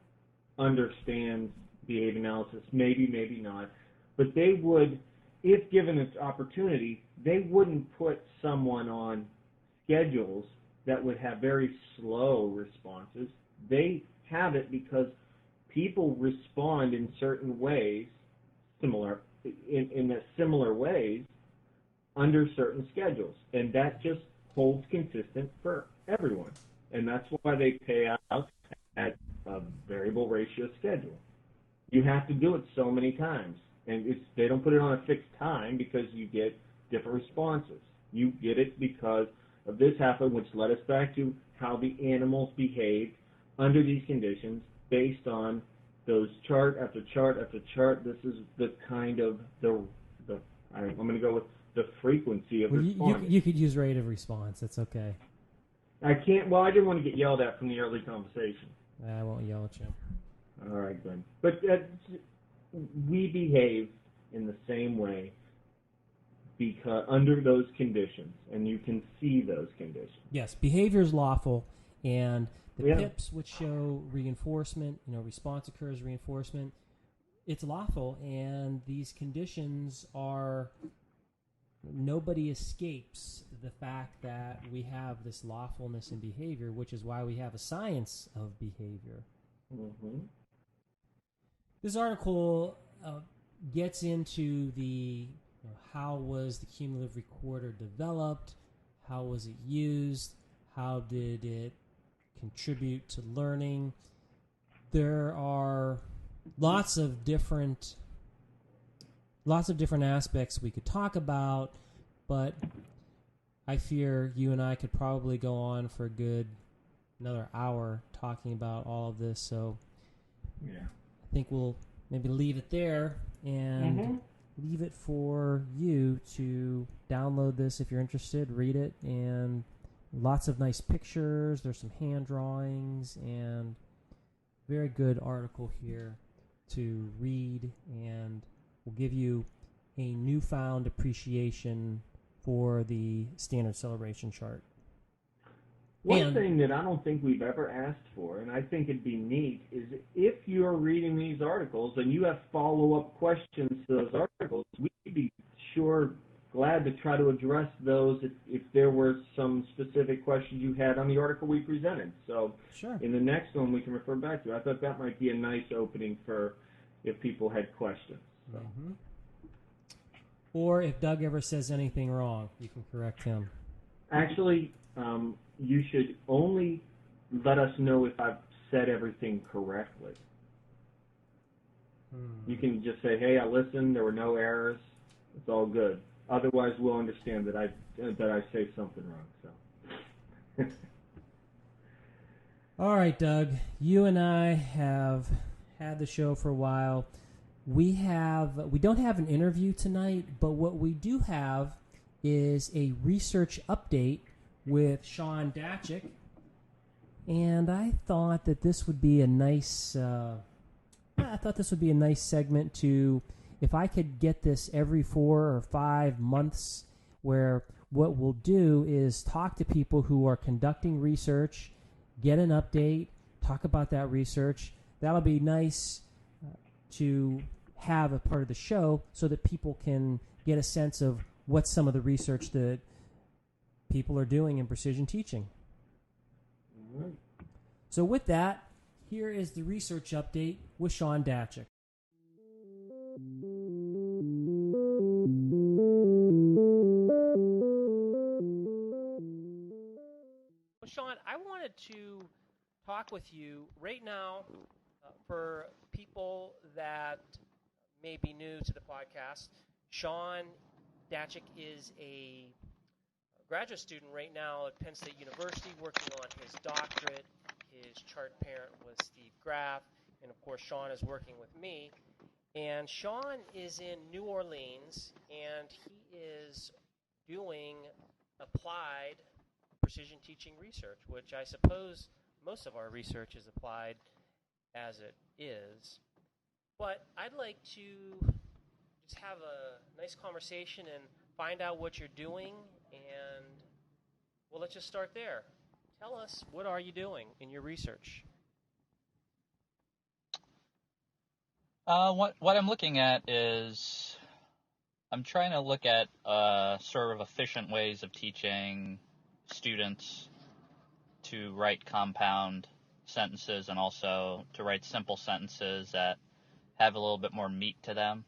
[SPEAKER 2] understands behavior analysis, maybe not, but they would, if given an opportunity, they wouldn't put someone on schedules that would have very slow responses. They have it because people respond in certain ways, in similar ways, under certain schedules, and that just holds consistent for everyone, and that's why they pay out at a variable ratio schedule. You have to do it so many times, and they don't put it on a fixed time because you get different responses. You get it because of this happened, which led us back to how the animals behaved under these conditions based on those chart after chart after chart. This is the kind of I'm going to go with the frequency of response.
[SPEAKER 1] You could use rate of response. That's okay.
[SPEAKER 2] I can't. Well, I didn't want to get yelled at from the early conversation.
[SPEAKER 1] I won't yell at you.
[SPEAKER 2] All right, then. But we behave in the same way because under those conditions, and you can see those conditions.
[SPEAKER 1] Yes, behavior is lawful, and the PIPs, which show reinforcement, response occurs, reinforcement, it's lawful, and these conditions are, nobody escapes the fact that we have this lawfulness in behavior, which is why we have a science of behavior.
[SPEAKER 2] Mm-hmm.
[SPEAKER 1] This article gets into the how was the cumulative recorder developed, how was it used, how did it contribute to learning. There are lots of different aspects we could talk about, but I fear you and I could probably go on for a good another hour talking about all of this, so I think we'll maybe leave it there and leave it for you to download this if you're interested, read it, and lots of nice pictures. There's some hand drawings and very good article here to read, and will give you a newfound appreciation for the standard acceleration chart.
[SPEAKER 2] One thing that I don't think we've ever asked for, and I think it'd be neat, is if you're reading these articles and you have follow-up questions to those articles, we'd be sure glad to try to address those if there were some specific questions you had on the article we presented. So
[SPEAKER 1] Sure.
[SPEAKER 2] in the next one, we can refer back to it. I thought that might be a nice opening for if people had questions. So.
[SPEAKER 1] Mm-hmm. Or if Doug ever says anything wrong, you can correct him.
[SPEAKER 2] Actually, you should only let us know if I've said everything correctly. You can just say, hey, I listened, there were no errors, it's all good. Otherwise, we'll understand that I say something wrong. So.
[SPEAKER 1] All right, Doug, you and I have had the show for a while. We don't have an interview tonight, but what we do have is a research update with Shawn Datchuk, and I thought that this would be a nice. I thought this would be a nice segment to, if I could get this every 4 or 5 months, where what we'll do is talk to people who are conducting research, get an update, talk about that research. That'll be nice to have a part of the show so that people can get a sense of what some of the research that people are doing in precision teaching.
[SPEAKER 2] Mm-hmm.
[SPEAKER 1] So with that, here is the research update with Shawn Datchuk. Well, Shawn, I wanted to talk with you right now for people that may be new to the podcast. Shawn Datchuk is a graduate student right now at Penn State University working on his doctorate. His chart parent was Steve Graff, and of course Shawn is working with me. And Shawn is in New Orleans, and he is doing applied precision teaching research, which I suppose most of our research is applied as it is. But I'd like to just have a nice conversation and find out what you're doing, and well, let's just start there. Tell us, what are you doing in your research?
[SPEAKER 3] What I'm looking at is I'm trying to look at sort of efficient ways of teaching students to write compound sentences and also to write simple sentences that have a little bit more meat to them.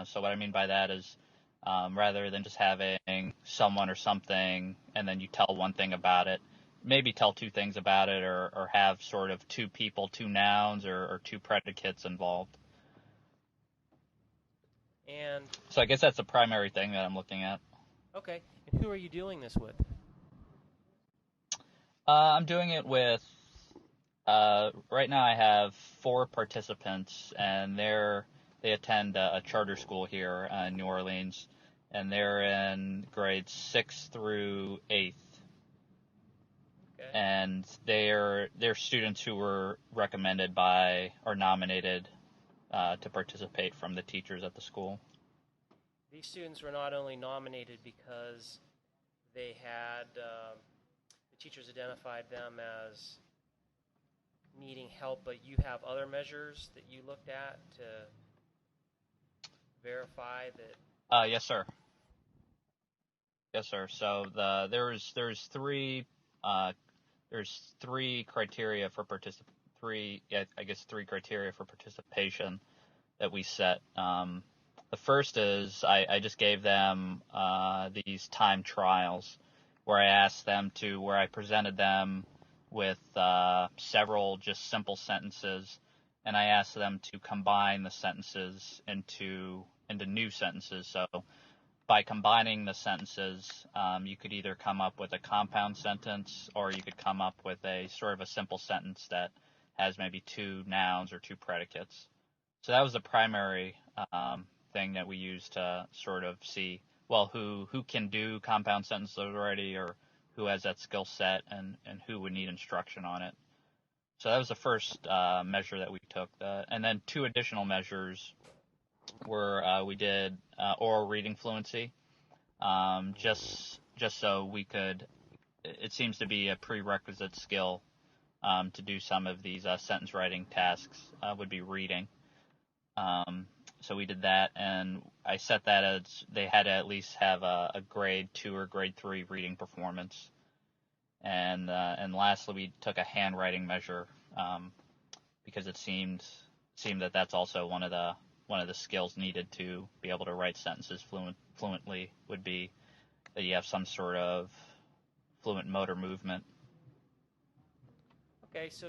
[SPEAKER 3] So what I mean by that is rather than just having someone or something and then you tell one thing about it, maybe tell two things about it or have sort of two people, two nouns or two predicates involved.
[SPEAKER 1] And
[SPEAKER 3] so I guess that's the primary thing that I'm looking at.
[SPEAKER 1] Okay. And who are you doing this with?
[SPEAKER 3] I'm doing it with, right now I have 4 participants, and they attend a charter school here in New Orleans, and they're in grades 6 through 8th.
[SPEAKER 1] Okay.
[SPEAKER 3] And they're students who were recommended by or nominated to participate from the teachers at the school.
[SPEAKER 1] These students were not only nominated because they had the teachers identified them as needing help, but you have other measures that you looked at to verify that.
[SPEAKER 3] Yes, sir. Yes, sir. So there's 3 criteria for three criteria for participation that we set. The first is I just gave them these time trials where I presented them with several just simple sentences, and I asked them to combine the sentences into new sentences. So by combining the sentences, you could either come up with a compound sentence or you could come up with a sort of a simple sentence that has maybe 2 nouns or 2 predicates. So that was the primary thing that we used to sort of see, well, who can do compound sentences already or who has that skill set and who would need instruction on it. So that was the first measure that we took. And then 2 additional measures were we did oral reading fluency, just so we could, it seems to be a prerequisite skill to do some of these sentence writing tasks, would be reading. so we did that, and I set that as they had to at least have a grade 2 or grade 3 reading performance. And lastly, we took a handwriting measure, because it seemed that that's also one of the skills needed to be able to write sentences fluently, would be that you have some sort of fluent motor movement.
[SPEAKER 1] Okay, so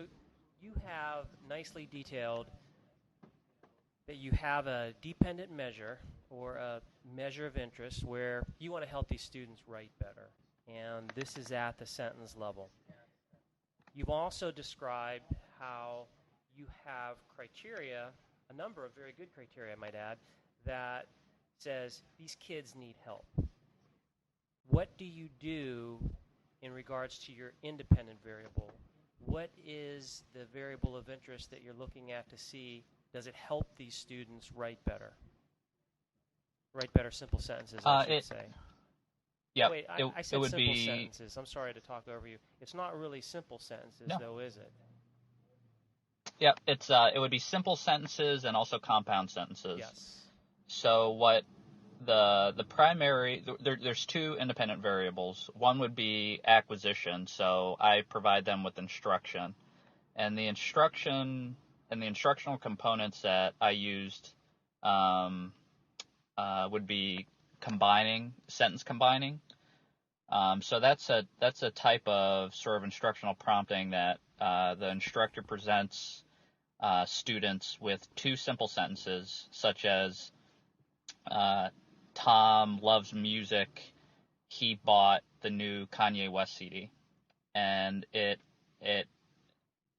[SPEAKER 1] you have nicely detailed that you have a dependent measure or a measure of interest where you want to help these students write better, and this is at the sentence level. You've also described how you have criteria, a number of very good criteria, I might add, that says these kids need help. What do you do in regards to your independent variable? What is the variable of interest that you're looking at to see, does it help these students write better? Write better simple sentences, I should say.
[SPEAKER 3] Yeah,
[SPEAKER 1] Wait, I said simple sentences. I'm sorry to talk over you. It's not really simple sentences, though, is it?
[SPEAKER 3] Yeah, it would be simple sentences and also compound sentences.
[SPEAKER 1] Yes.
[SPEAKER 3] So what the primary, there's two independent variables. One would be acquisition, so I provide them with instruction. And the instruction and the instructional components that I used would be sentence combining. So that's a type of sort of instructional prompting that the instructor presents students with two simple sentences, such as Tom loves music, he bought the new Kanye West CD. And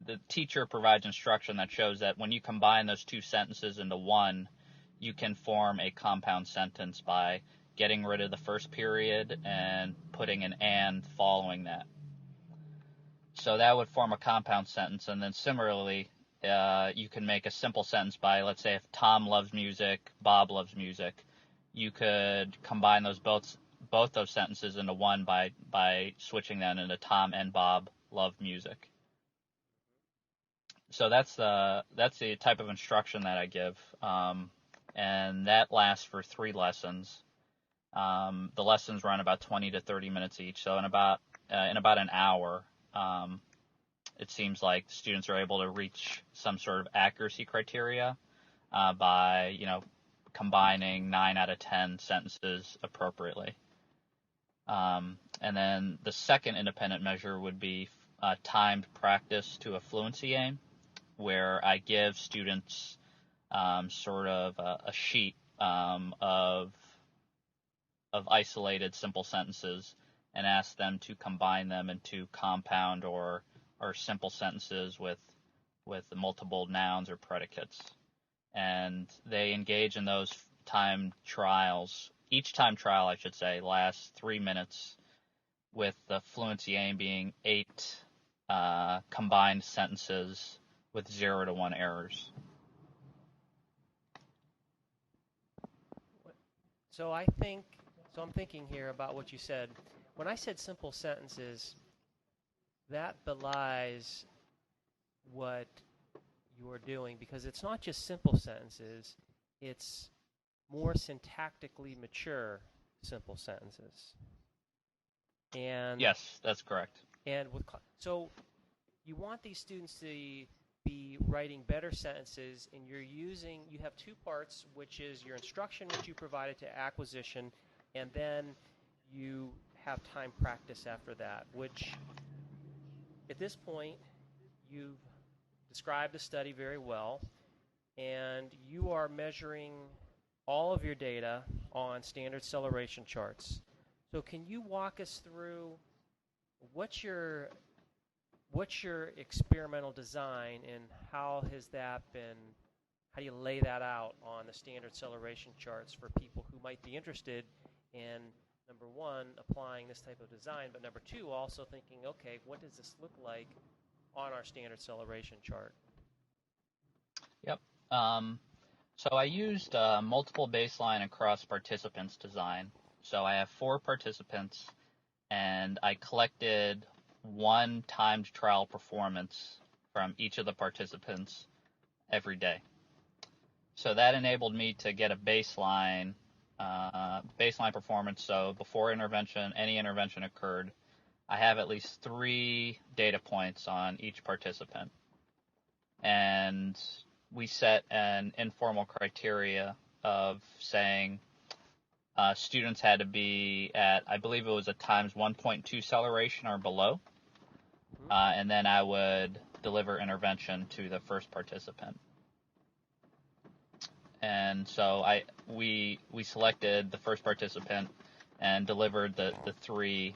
[SPEAKER 3] the teacher provides instruction that shows that when you combine those two sentences into one, you can form a compound sentence by getting rid of the first period and putting an and following that. So that would form a compound sentence. And then similarly, you can make a simple sentence by, let's say, if Tom loves music, Bob loves music. You could combine both those sentences into one by switching that into Tom and Bob love music. So that's the type of instruction that I give, and that lasts for 3 lessons. The lessons run about 20 to 30 minutes each. So in about an hour, it seems like students are able to reach some sort of accuracy criteria by combining 9 out of 10 sentences appropriately. And then the second independent measure would be timed practice to a fluency aim, where I give students sort of a sheet of isolated simple sentences and ask them to combine them into compound or simple sentences with multiple nouns or predicates. And they engage in those timed trials. Each timed trial, I should say, lasts 3 minutes, with the fluency aim being 8 combined sentences with 0 to 1 errors.
[SPEAKER 1] So I'm thinking here about what you said. When I said simple sentences, that belies what you're doing, because it's not just simple sentences, it's more syntactically mature simple sentences. And
[SPEAKER 3] yes, that's correct.
[SPEAKER 1] And so you want these students to be writing better sentences, and you have 2 parts, which is your instruction, which you provided, to acquisition, and then you have time practice after that, which at this point you've described the study very well, and you are measuring all of your data on standard acceleration charts. So can you walk us through what's your experimental design, and how do you lay that out on the standard acceleration charts for people who might be interested in, number 1, applying this type of design, but number 2, also thinking, okay, what does this look like on our standard acceleration chart?
[SPEAKER 3] Yep. So I used multiple baseline and cross participants design. So I have 4 participants, and I collected 1 timed trial performance from each of the participants every day. So that enabled me to get a baseline performance. So before any intervention occurred, I have at least 3 data points on each participant. And we set an informal criteria of saying students had to be at, I believe it was a times 1.2 acceleration or below. And then I would deliver intervention to the first participant. And so we selected the first participant and delivered the three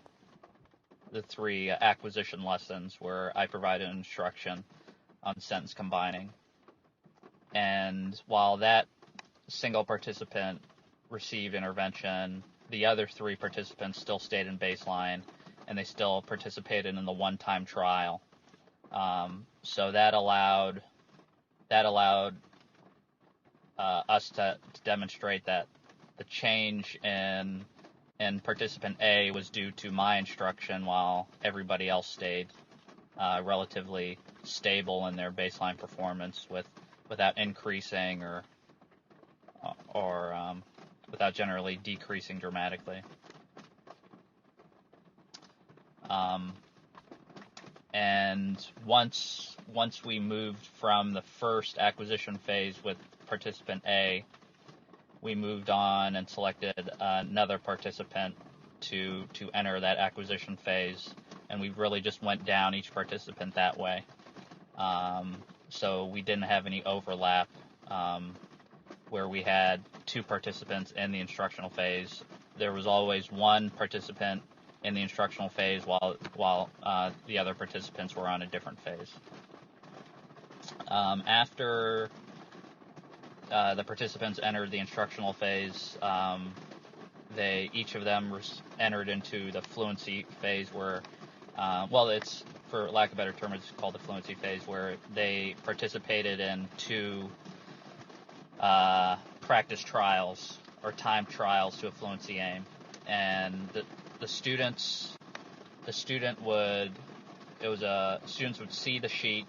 [SPEAKER 3] acquisition lessons where I provided instruction on sentence combining. And while that single participant received intervention, the other 3 participants still stayed in baseline, and they still participated in the one-time trial. So that allowed us to demonstrate that the change in participant A was due to my instruction, while everybody else stayed relatively stable in their baseline performance without increasing or without generally decreasing dramatically. And once we moved from the first acquisition phase with participant A, we moved on and selected another participant to enter that acquisition phase, and we really just went down each participant that way. So we didn't have any overlap where we had 2 participants in the instructional phase. There was always 1 participant in the instructional phase while the other participants were on a different phase. After the participants entered the instructional phase, each of them entered into the fluency phase where, it's, for lack of a better term, it's called the fluency phase, where they participated in 2 practice trials or time trials to a fluency aim. And students would see the sheet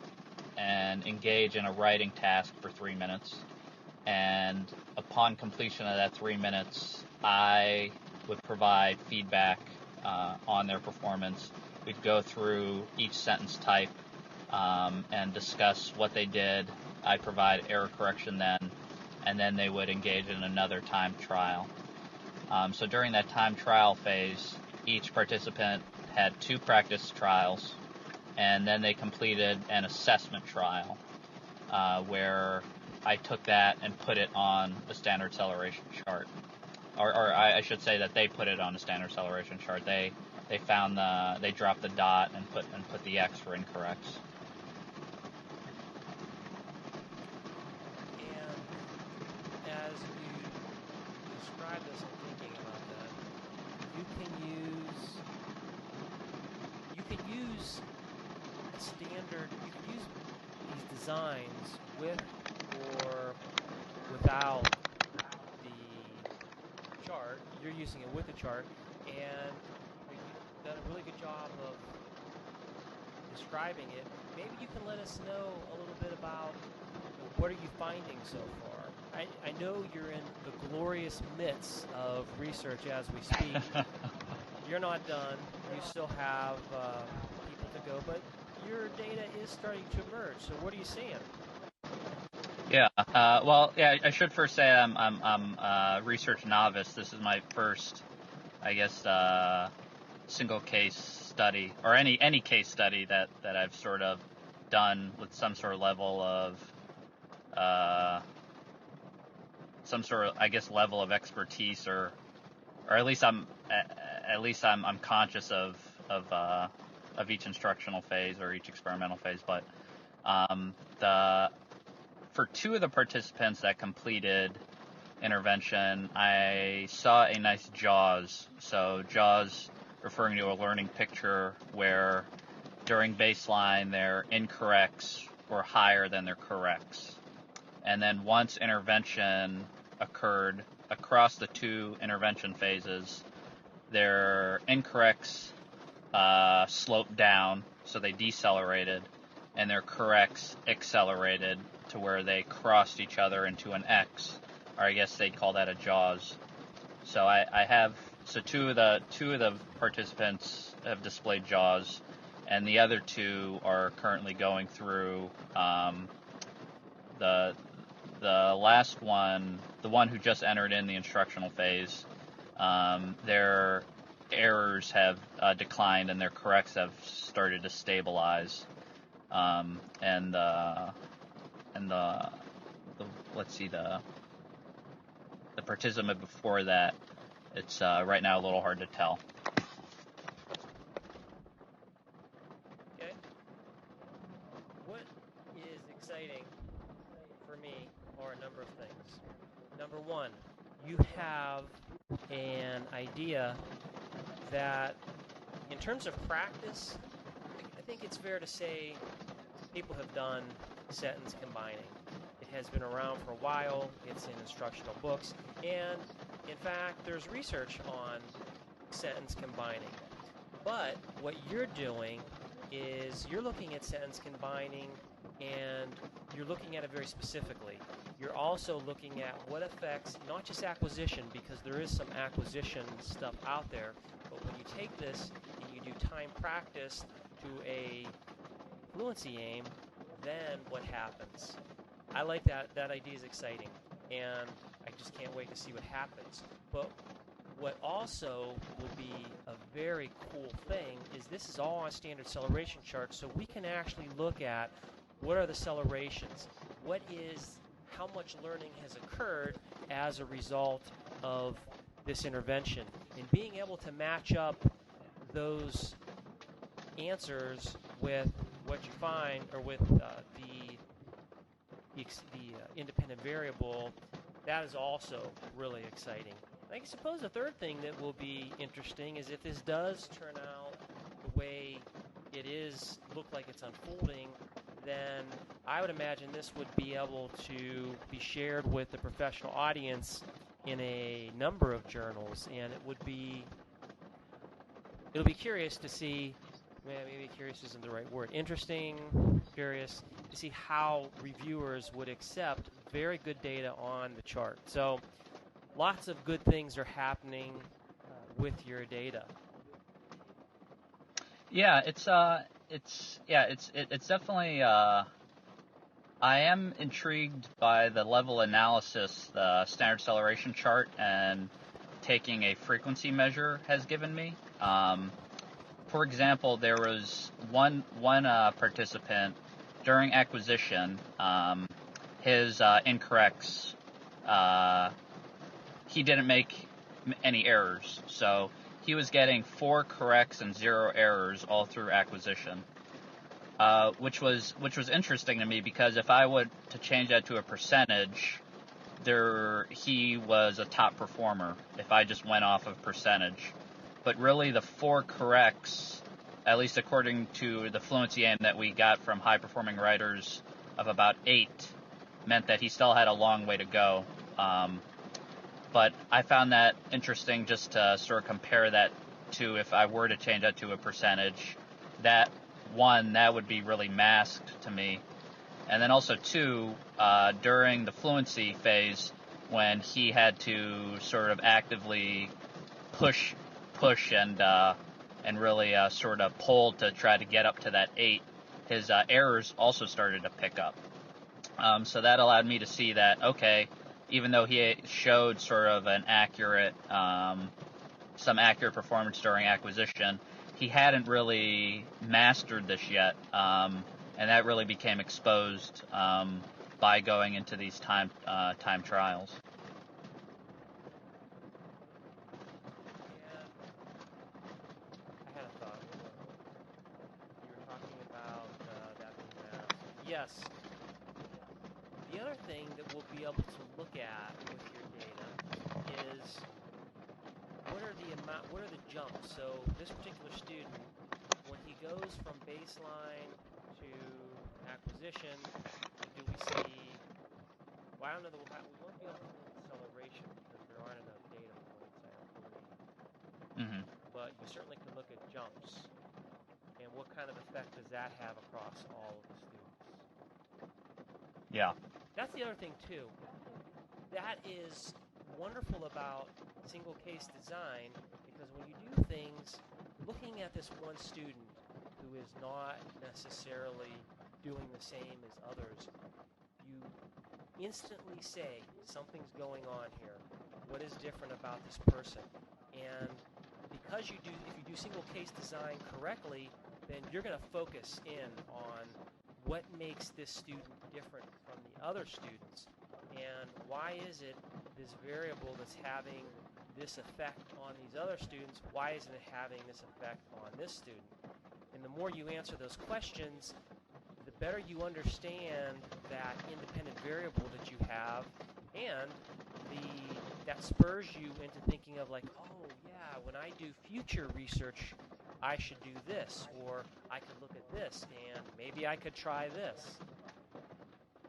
[SPEAKER 3] and engage in a writing task for 3 minutes. And upon completion of that 3 minutes, I would provide feedback on their performance. We'd go through each sentence type and discuss what they did. I'd provide error correction then, and then they would engage in another time trial. So during that time trial phase, each participant had 2 practice trials, and then they completed an assessment trial where I took that and put it on the standard acceleration chart. Or I should say that they put it on the standard acceleration chart. They dropped the dot and put the X for incorrects.
[SPEAKER 1] And as you describe this, I'm thinking about that. You can use a standard. You can use these designs with or without the chart. You're using it with the chart, and you've done a really good job of describing it. Maybe you can let us know a little bit about what are you finding so far. I know you're in the glorious midst of research as we speak. You're not done. You still have people to go, but your data is starting to emerge. So what are you seeing?
[SPEAKER 3] Yeah. I should first say I'm a research novice. This is my first, I guess, single case study, or any case study that I've sort of done with some sort of level of level of expertise, or at least I'm conscious of each instructional phase or each experimental phase. But for 2 of the participants that completed intervention, I saw a nice JAWS. So JAWS referring to a learning picture where during baseline their incorrects were higher than their corrects. And then once intervention occurred across the 2 intervention phases, their incorrects sloped down, so they decelerated, and their corrects accelerated to where they crossed each other into an X, or I guess they'd call that a JAWS. So I have two of the participants have displayed JAWS, and the other two are currently going through the last one, the one who just entered in the instructional phase. Their errors have declined and their corrects have started to stabilize. And the let's see, the participant before that, it's right now a little hard to tell.
[SPEAKER 4] Okay. What is exciting for me are a number of things. Number one, you have an idea that in terms of practice, I think it's fair to say people have done sentence combining. It has been around for a while. It's in instructional books. And, in fact, there's research on sentence combining. But what you're doing is you're looking at sentence combining, and you're looking at it very specifically. You're also looking at what affects not just acquisition, because there is some acquisition stuff out there, but when you take this and you do time practice to a fluency aim, then what happens? I like that. That idea is exciting, and I just can't wait to see what happens. But what also will be a very cool thing is this is all on standard acceleration charts, so we can actually look at what are the accelerations, how much learning has occurred as a result of this intervention, and being able to match up those answers with what you find, or with the independent variable. That is also really exciting. I suppose the third thing that will be interesting is if this does turn out the way it is, look like it's unfolding, then I would imagine this would be able to be shared with the professional audience in a number of journals, and it'll be curious to see, maybe curious isn't the right word, interesting, curious to see how reviewers would accept very good data on the chart. So lots of good things are happening with your data.
[SPEAKER 3] Yeah, it's definitely. I am intrigued by the level analysis the standard acceleration chart and taking a frequency measure has given me. For example, there was one participant during acquisition. His incorrects, he didn't make any errors, so he was getting 4 corrects and 0 errors all through acquisition, which was interesting to me, because if I would to change that to a percentage, he was a top performer if I just went off of percentage. But really, the 4 corrects, at least according to the fluency aim that we got from high-performing writers of about 8, meant that he still had a long way to go. But I found that interesting just to sort of compare that to if I were to change that to a percentage. That would be really masked to me. And then also, 2, during the fluency phase, when he had to sort of actively push and really sort of pull to try to get up to that 8, his errors also started to pick up. So that allowed me to see that, okay, even though he showed sort of an accurate, some accurate performance during acquisition, he hadn't really mastered this yet, and that really became exposed by going into these time trials.
[SPEAKER 4] Yes. The other thing that we'll be able to look at with your data is what are the jumps. So this particular student, when he goes from baseline to acquisition, do we see? Well, I don't know. We won't be able to look at acceleration because there aren't enough data points, I don't believe.
[SPEAKER 3] Mm-hmm.
[SPEAKER 4] But you certainly can look at jumps, and what kind of effect does that have across all of the students?
[SPEAKER 3] Yeah.
[SPEAKER 4] That's the other thing, too. That is wonderful about single case design, because when you do things, looking at this one student who is not necessarily doing the same as others, you instantly say something's going on here. What is different about this person? And because if you do single case design correctly, then you're going to focus in on what makes this student different from the other students, and why is it this variable that's having this effect on these other students, why isn't it having this effect on this student? And the more you answer those questions, the better you understand that independent variable that you have, and that spurs you into thinking of like, oh yeah, when I do future research, I should do this, or I could look at this, and maybe I could try this.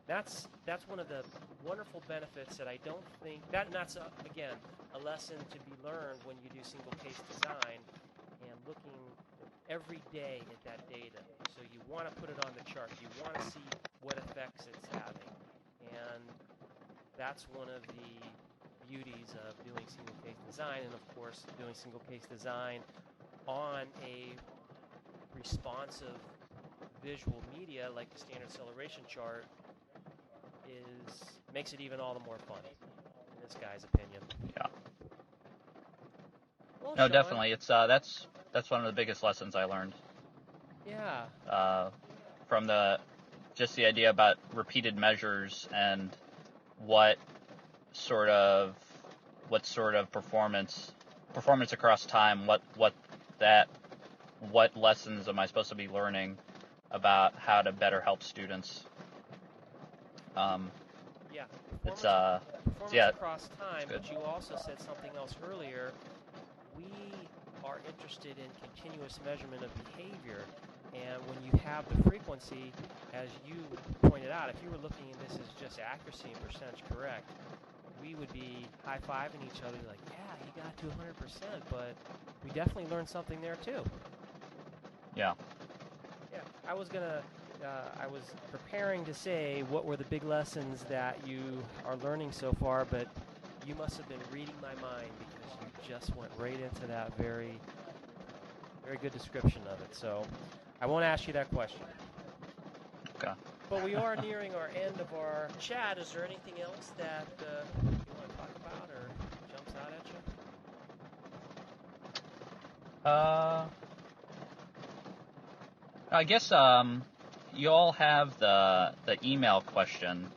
[SPEAKER 4] That's one of the wonderful benefits that I don't think that's again a lesson to be learned when you do single case design and looking every day at that data. So you want to put it on the chart. You want to see what effects it's having, and that's one of the beauties of doing single case design, and of course doing single case design on a responsive visual media like the standard acceleration chart makes it even all the more fun, in this guy's opinion.
[SPEAKER 3] Yeah.
[SPEAKER 4] Well,
[SPEAKER 3] No,
[SPEAKER 4] Shawn,
[SPEAKER 3] definitely. It's that's one of the biggest lessons I learned.
[SPEAKER 4] Yeah.
[SPEAKER 3] From the idea about repeated measures and what sort of performance across time, what lessons am I supposed to be learning about how to better help students?
[SPEAKER 4] Yeah.
[SPEAKER 3] It's
[SPEAKER 4] performance across time, but you also said something else earlier. We are interested in continuous measurement of behavior, and when you have the frequency, as you pointed out, if you were looking at this as just accuracy and percentage correct, we would be high-fiving each other like, yeah, he got to 100%, but we definitely learned something there too.
[SPEAKER 3] Yeah.
[SPEAKER 4] Yeah, I was preparing to say what were the big lessons that you are learning so far, but you must have been reading my mind because you just went right into that very, very good description of it. So I won't ask you that question.
[SPEAKER 3] Okay.
[SPEAKER 4] But we are nearing our end of our chat. Is there anything else that you want to talk about or jumps out at you?
[SPEAKER 3] I guess you all have the email question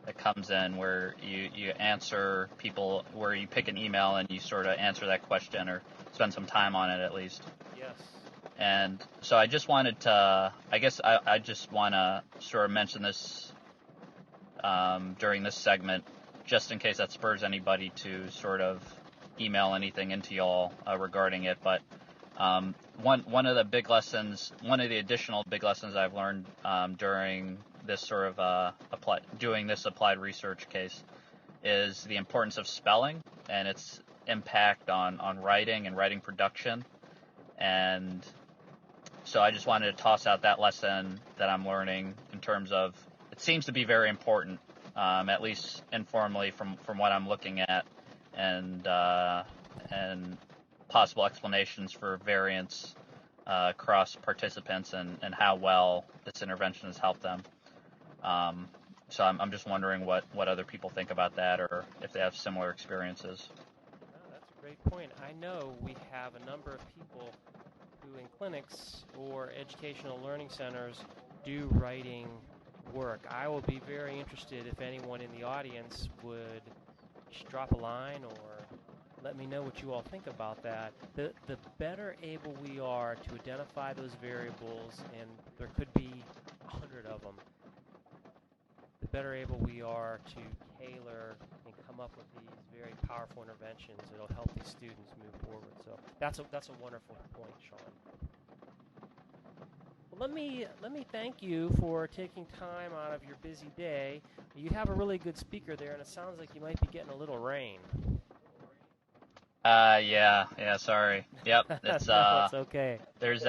[SPEAKER 3] that comes in where you answer people, where you pick an email and you sort of answer that question or spend some time on it at least.
[SPEAKER 4] Yes.
[SPEAKER 3] And so I just wanted to, I guess I just want to sort of mention this during this segment, just in case that spurs anybody to sort of email anything into y'all regarding it. But one of the big lessons, one of the additional big lessons I've learned during this sort of doing this applied research case is the importance of spelling and its impact on writing and writing production. And so I just wanted to toss out that lesson that I'm learning in terms of, it seems to be very important, at least informally from what I'm looking at, and possible explanations for variance across participants and how well this intervention has helped them. So I'm just wondering what other people think about that, or if they have similar experiences.
[SPEAKER 4] Oh, that's a great point. I know we have a number of people who in clinics or educational learning centers do writing work. I will be very interested if anyone in the audience would drop a line or let me know what you all think about that. The better able we are to identify those variables, and there could be 100 of them, the better able we are to tailor and come up with these very powerful interventions that will help these students move forward. So that's a wonderful point, Shawn. Well, let me thank you for taking time out of your busy day. You have a really good speaker there, and it sounds like you might be getting a little rain.
[SPEAKER 3] Yeah, sorry. Yep, it's
[SPEAKER 4] No, it's okay.
[SPEAKER 3] There's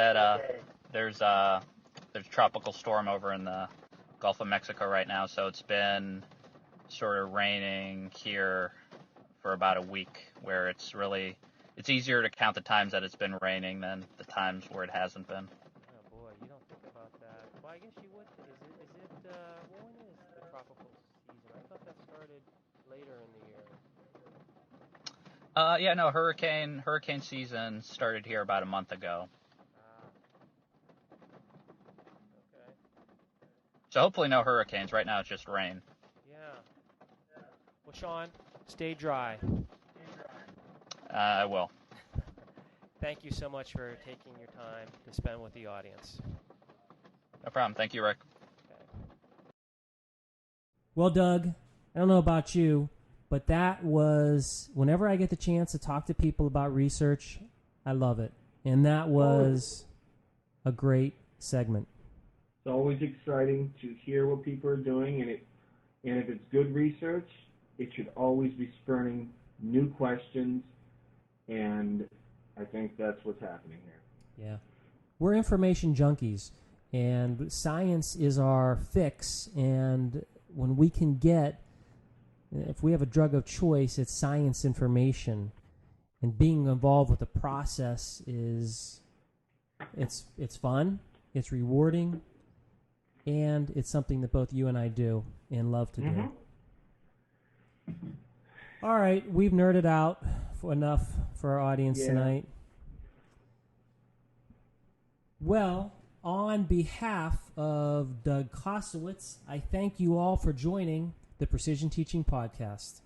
[SPEAKER 3] tropical storm over in the Gulf of Mexico right now, so it's been sort of raining here for about a week, where it's easier to count the times that it's been raining than the times where it hasn't been.
[SPEAKER 4] Oh boy, you don't think about that. Well, I guess you would. When is the tropical season? I thought that started later in the year.
[SPEAKER 3] Yeah, no, hurricane season started here about a month ago.
[SPEAKER 4] Okay.
[SPEAKER 3] So hopefully no hurricanes. Right now it's just rain.
[SPEAKER 4] Yeah. Well, Shawn, stay dry.
[SPEAKER 3] I will.
[SPEAKER 4] Thank you so much for taking your time to spend with the audience.
[SPEAKER 3] No problem. Thank you, Rick.
[SPEAKER 4] Okay.
[SPEAKER 1] Well, Doug, I don't know about you, but that was, whenever I get the chance to talk to people about research, I love it. And that was a great segment.
[SPEAKER 2] It's always exciting to hear what people are doing, and if it's good research, it should always be spurning new questions, and I think that's what's happening here.
[SPEAKER 1] Yeah. We're information junkies, and science is our fix, and when we can get, if we have a drug of choice, it's science information, and being involved with the process is, it's fun, it's rewarding, and it's something that both you and I do and love to do. All right, we've nerded out enough for our audience tonight. Well, on behalf of Doug Kosowitz, I thank you all for joining the Precision Teaching Podcast.